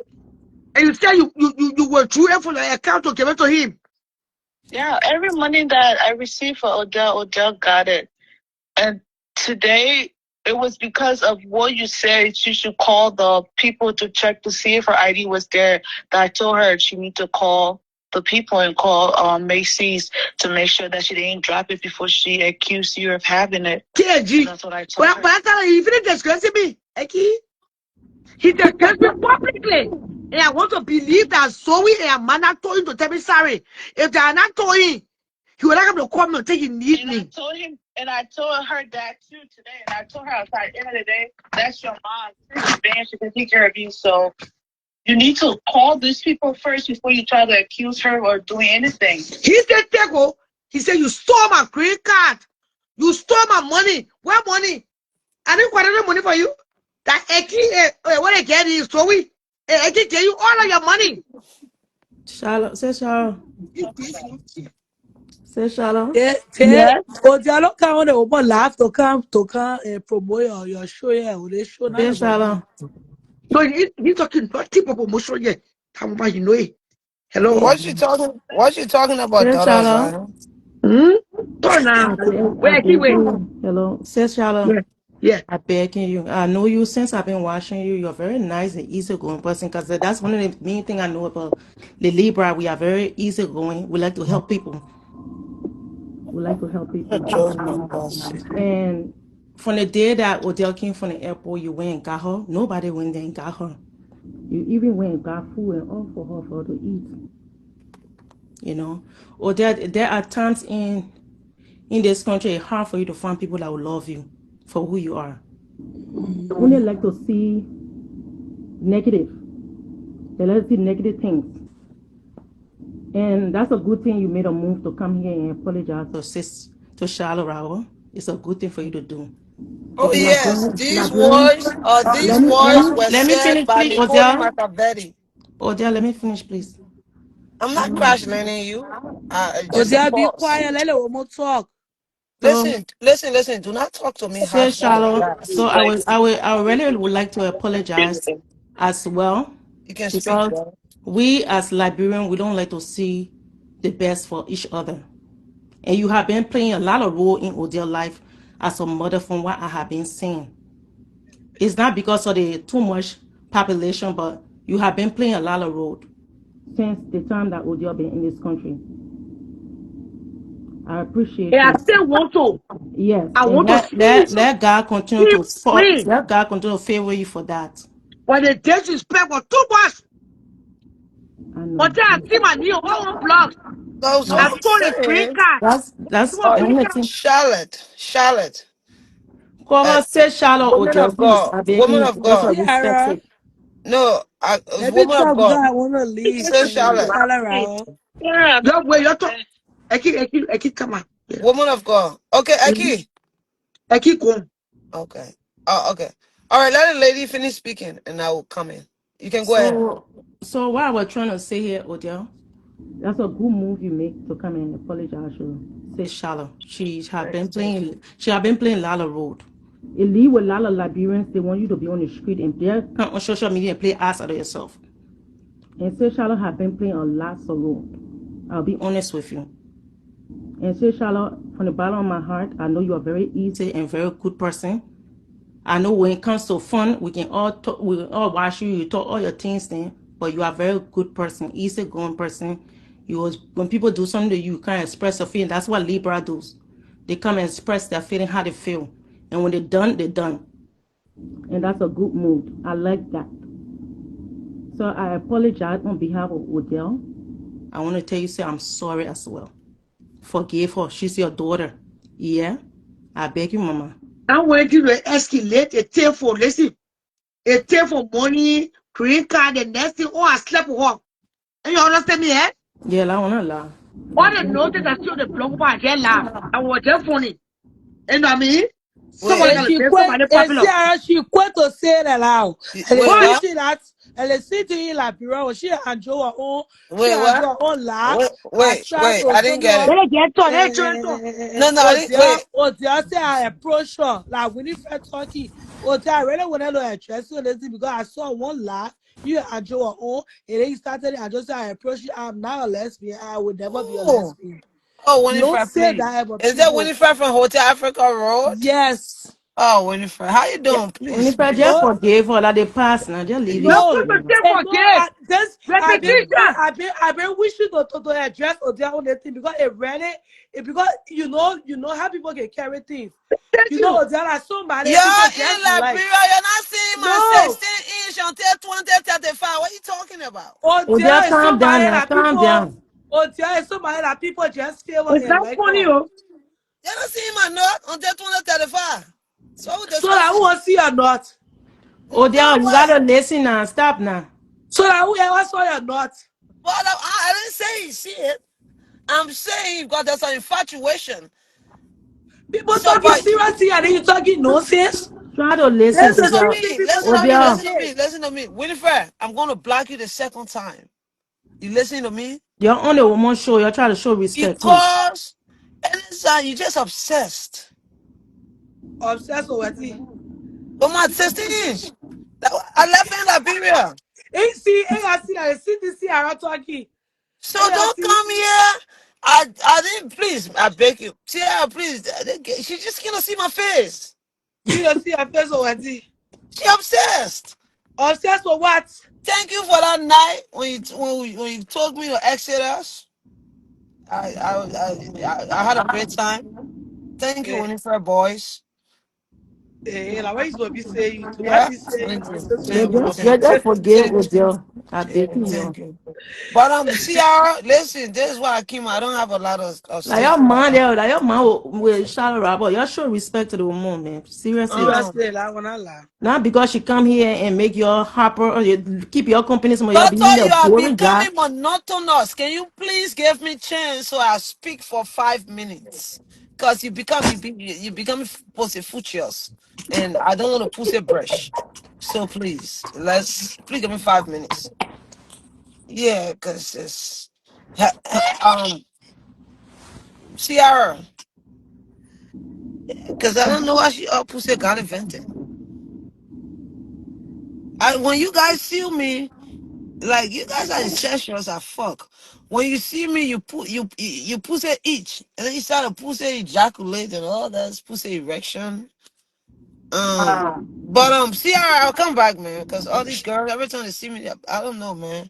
and you say you were true for the account to give it to him. Yeah, every money that I received for Odell got it. And today, it was because of what you said. She should call the people to check to see if her ID was there. That I told her she need to call the people and call Macy's to make sure that she didn't drop it before she accused you of having it. KG. So that's what I told her. But I tell her, he finished discussing me, Eki. He discussed me publicly. And I want to believe that Zoe and Amanda told him to tell me sorry. If they are not told him, he would not have to come and say he need me. And I told her that too today. And I told her, I was like, at the end of the day, that's your mom. She can take care of you. So you need to call these people first before you try to accuse her or doing anything. He said, Tego, he said, you stole my credit card. You stole my money. What money? I didn't quite enough money for you. That Eki, what I get is Zoe. Eki gave you all of your money. Charlotte, say Charlotte. Say Charlotte. Yes. Odell don't come on the open laugh to come promote your show here. They show Say not Charlotte. No, he's talking about people promotion yet. How about you know it? Hello. What you talking about, Say daughter Charlotte. Zion? Turn now. Where he wait? Hello. Say Charlotte. Yeah. I begging you. I know you since I've been watching you. You're a very nice and easygoing person because that's one of the main things I know about the Libra. We are very easygoing. We like to help people. We like to help people. Chose my boss. And from the day that Odell came from the airport, you went and got her. Nobody went there and got her. You even went and got food and all for her to eat. You know, or there are times in this country it's hard for you to find people that will love you for who you are. They only like to see negative. They like to see negative things. And that's a good thing you made a move to come here and apologize to Charlotte Rower. It's a good thing for you to do. Oh yes, these words were Let me said finish, by please, Nicole Odell. Machiavelli. Odell, let me finish, please. I'm not crash landing you. Just a Odell, be pause. quiet. Let the woman talk. So, Listen. Do not talk to me say harsh like Charlotte. that. So I really would like to apologize as well You can speak, because bro. we as Liberians, we don't like to see the best for each other. And you have been playing a lot of role in Odell's life as a mother from what I have been seeing. It's not because of the too much population, but you have been playing a lot of role since the time that Odell been in this country. I appreciate And I you. still want to. Yes, I and want to let God continue keep free. let God continue to favor you for that. When the disrespect was too much. I know. Until I see my new own blocks. So I what I'm stole a green saying, card. That's Stole a green card. Charlotte. Call her, say Charlotte Woman Odell, of please. God, I beg woman you, of because of God. respect Tiara, sake. No, let me woman of talk because God. I want to leave. Say Charlotte. Colorado. Your way, your talk. Eki, come on. Yeah. Woman of God. Okay, Eki. Eki, come. Okay. Okay. All right, let the lady finish speaking and I will come in. You can go ahead. So what I was trying to say here, Odell, that's a good move you make to come and apologize to say Charlotte. She have been playing a lot of role. It leave with a lot of Liberians, they want you to be on the street and they're come on social media and play ass out of yourself. And say Charlotte have been playing a lot of role. I'll be honest with you. And say Charlotte, from the bottom of my heart, I know you are very easy and very good person. I know when it comes to fun, we can all talk, we can all watch you, you talk all your things then, but you are a very good person, easy going person. When people do something to you, you can't express your feeling. That's what Libra does. They come and express their feeling, how they feel. And when they're done, they're done. And that's a good mood. I like that. So I apologize on behalf of Odell. I want to tell you, say I'm sorry as well. Forgive her. She's your daughter. Yeah? I beg you, Mama. I'm waiting to escalate a tail for, listen, a tail for money, green card, the next thing, oh, I slept with her. And you understand me, eh? Yeah, I want to lie. All the notice I still the blog about I get laugh. I was just funny. You know what I mean? Someone Wait, got And to she say quit, somebody and popular. Sarah, she quit to say that now. And they wait, see what? she that, and they see to you like, bro, she enjoy her own, she Wait, enjoy what? her own life. I try Wait. to I didn't show get her. it. They get to, they trying to. No, I didn't. Wait. Odia say I approach her, like when he first talking, Odia I really wanted to address you because I saw one laugh, you enjoy her own, and then he started, I just say I approach you, I'm not a lesbian, I will never be a Oh, lesbian. oh, You don't Winifred, say please. that about Is that people. Winifred from Hotel Africa Road? Yes. Oh, Winifred, how you Yeah. doing? When Please, if I please. just Oh, forgive her, that they pass now, just leave You're it. no, supposed to say and no, forgive. Repetition. I've been wishing to address Odia on the thing because it really, because you know how people can carry things. Thank You know, you. Odia like somebody people You're in just like Liberia. You're not seeing my no. 16-inch until 2035. What are you talking about? Oh, just Odia is calm down somebody now. that Calm people. down. Odia is somebody that people just favor It's and not like funny, her. oh. You're not seeing my note until 2035. So we're So that who discussing. will see or not. Oh, dear, you Nobody. gotta listen now. Stop now. So that whoever saw you or not. But I didn't say you see it. I'm saying because there's an infatuation. People So, talking but seriously and then you talking nonsense. Try to listen There's to the listen to your. stupid me. people Listen Oh, to me. talking dear. Listen to shit. me. Listen to me. Winifred, I'm going to block you the second time. You listening to me? You're on the woman show. You're trying to show respect, please. Because anytime you just obsessed. Obsessed with it. But my 16-inch. I left in Liberia. AC, I see this here around talking. So don't AC, come here. I didn't, please, I beg you. Tia, please. She just cannot see my face. you don't see a face with it. She obsessed. Obsessed with what? Thank you for that night when you told me to exit us. I had a great time. Thank you, Eh, Winifred boys. like what you supposed to be saying? To not Yeah, be saying thank you, obsessed with Yeah, your thank you, just, boss. yeah, thank you, just forgive thank with you, your. I beg you, yo. thank you. But Ciara, listen, this is why I came. I don't have a lot of Like sleep. your man there, like your man with Charlotte Robert. You show respect to the woman, man. Seriously. Seriously, like when I laugh. Not because she come here and make your hopper or you keep your company some of your Doctor, being a you are boring guy. becoming monotonous. Can you please give me chance so I speak for 5 minutes? Because you become pussyfootious, and I don't want to pussy brush. So please give me 5 minutes. Yeah, because it's Ciara, because I don't know why she all pussy got invented. When you guys see me. Like you guys are incestuous as fuck. When you see me, you pussy each, and then you start to pussy ejaculate and all that pussy erection. But see, I'll come back, man, because all these girls every time they see me, I don't know, man.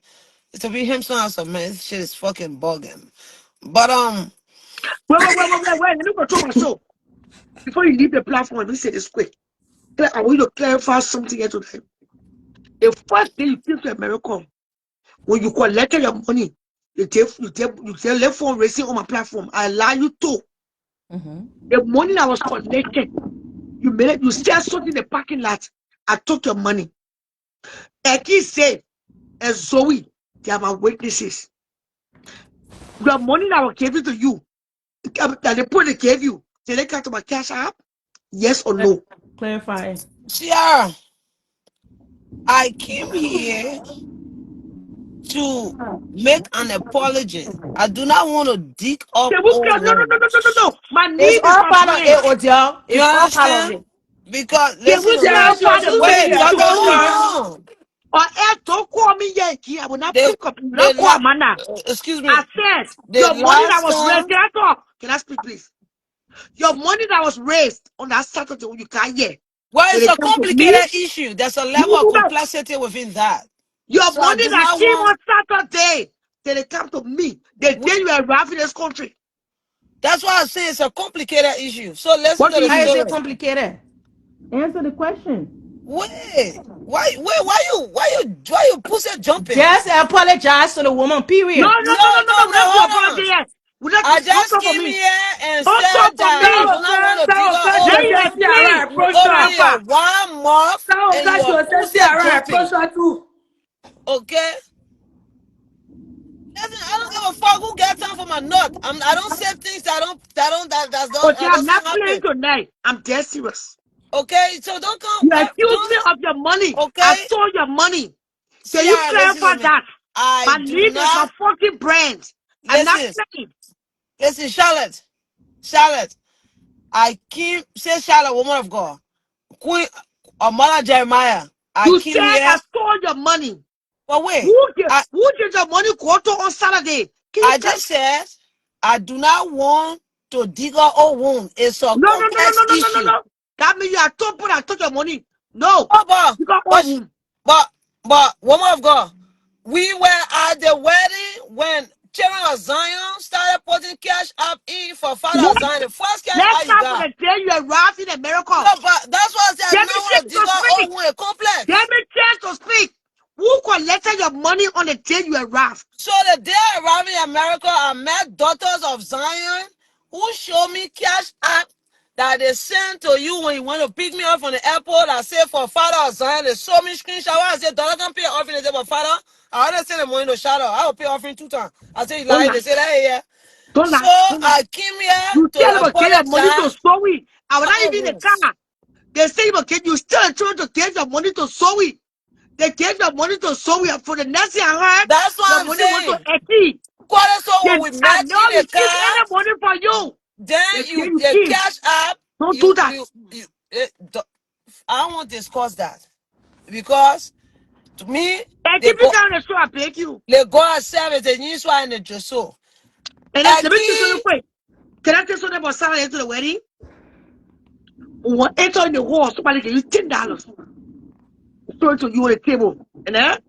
To be him some house, man, this shit is fucking bugging. But Wait. Let me control my show. Before you leave the platform, let me say this quick. I want you to clarify something here today. The first day you came to America, when you collected your money, you tell left phone racing on my platform. I allow you to. The money that was collected, you made it, you still sold in the parking lot. I took your money. Like he said, and Zoe, they are my witnesses. The money that was given to you, that they put they gave you, did they come to my cash app? Yes or no? Clarify. Ciara, I came here to make an apology. I do not want to dig up They will old no, no, no, no, no, no, wounds. no. My It's name is all my part of friend. it, Odell. You It's all part of understand? it. Because Can listen we to me. Sarah, clarify she this was thing Wait, here speaking doctor, too? hold English. on. Or else don't call me Yankee. I will not They, pick up. You will they not call la- Amanda. excuse I me. said The your money that last was raised. time, Can I speak, please? Your money that was raised on that Saturday when you can't hear. well, When it's it a comes to me, complicated issue. There's a level of complexity within that. your So I money do that not came want. on Saturday. till they come to me. The day you arrive in this country. That's why I say it's a complicated issue. So listen What to do the you Why is story. it complicated? Answer the question. Wait, why you pussy jumping? Just apologize to the woman, No, period. no, No, no, no, no, no, no. We no, don't do hold on. apology yet. We don't, I don't just talk for came me. here and Don't said talk for that I me. do not want to dig her Then old you wound. explain. You owe me a 1 month and you are pussy jumping. Okay? Listen, I don't give a fuck who gets time for my nut. I don't say things Okay, I I'm don't see not playing happen. tonight. I'm dead serious. Okay? So don't come You accuse me of your money. I okay? stole your money. Can you Sierra, listen to clarify me. that? I My do lead is my not fucking brand. I'm not listen. playing. Listen, Charlotte. I came say Charlotte, woman of God. Queen Mother Jeremiah. I You came said here. I stole your money. But wait, Who did your money go to on Saturday? Can you I clarify? just said I do not want to dig her own wound. It's a No, no, no, no, complex no, no, no, no, issue. no. That means you are told I took your money. No. Oh, You got but, one. but, woman of God, we were at the wedding when Children of Zion started putting cash up in for Father What? of Zion. The first cash Let's out you start from got. the day you arrived in America. No, but that's why I said I do Give me not want to chance dig to her speak. own wound. A complex. Give me chance to speak. Who collected your money on the day you arrived? So the day I arrived in America, I met Daughters of Zion who showed me cash app that they sent to you when you want to pick me up from the airport. I said for Father of Zion, they showed me screenshot where I said, "Daughter can pay offering." They said, "But Father, I already send the money to Shadow. I will pay offering 2 times." I said, "You Don't lying?" lie. They said, "Hey, yeah." Don't So lie. I came here You tell to them to get your money to apologize. sow it. I was not even in the Wounds. car. They say you still trying to get your money to sow it. They gave your money to sow it. For the next thing I heard, That's what your I'm money went to saying. Eti. Quarter so when we I met never in the received car, any money from you. then They you gave you the give. cash app, Don't do that. I won't discuss that because to me, And they if you go can't show, I beg you. they go and serve the new swine in the Joso. And then, let me tell you something Aki, quick. Can I tell you something about Saturday to the wedding? When enter in the hall, somebody gave you $10. Throw it to you on the table. And then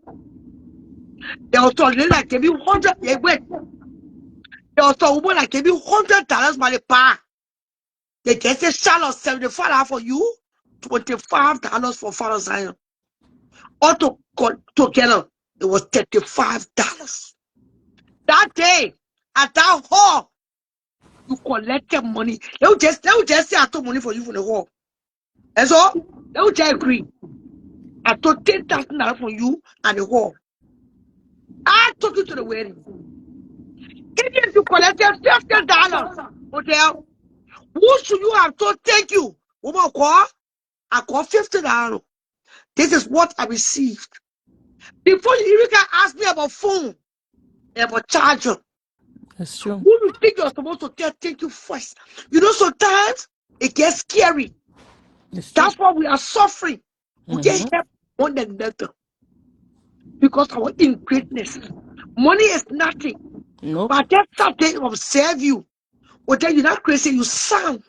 they also like gave you 100. Wait. They also woman like gave you $100 by the bar. They get a Charlotte $75 for you, $25 for Father Zion. All together, it was $35. That day, at that hall, you collected money. They would just say I took money for you from the hall. And so they would just agree. I took $10,000 from you and the hall. I took you to the wedding. Even if you collected $50, hotel, who should you have told thank you? Woman call, I call $50. This is what I received. Before you even can ask me about phone, about charger, That's true. who you think you're supposed to tell thank you first? You know, sometimes it gets scary. It's true. That's why we are suffering. We get help one another because our in greatness. Money is nothing. Nope. But that Saturday observe you. Or then you're not crazy, you sound.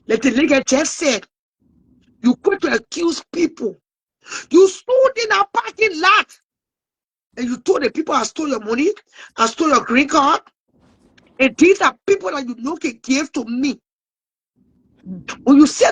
Like the lady just said, you go to accuse people. You stood in a parking lot and you told the people I stole your money, I stole your green card. And these are people that you know can give to me. When you said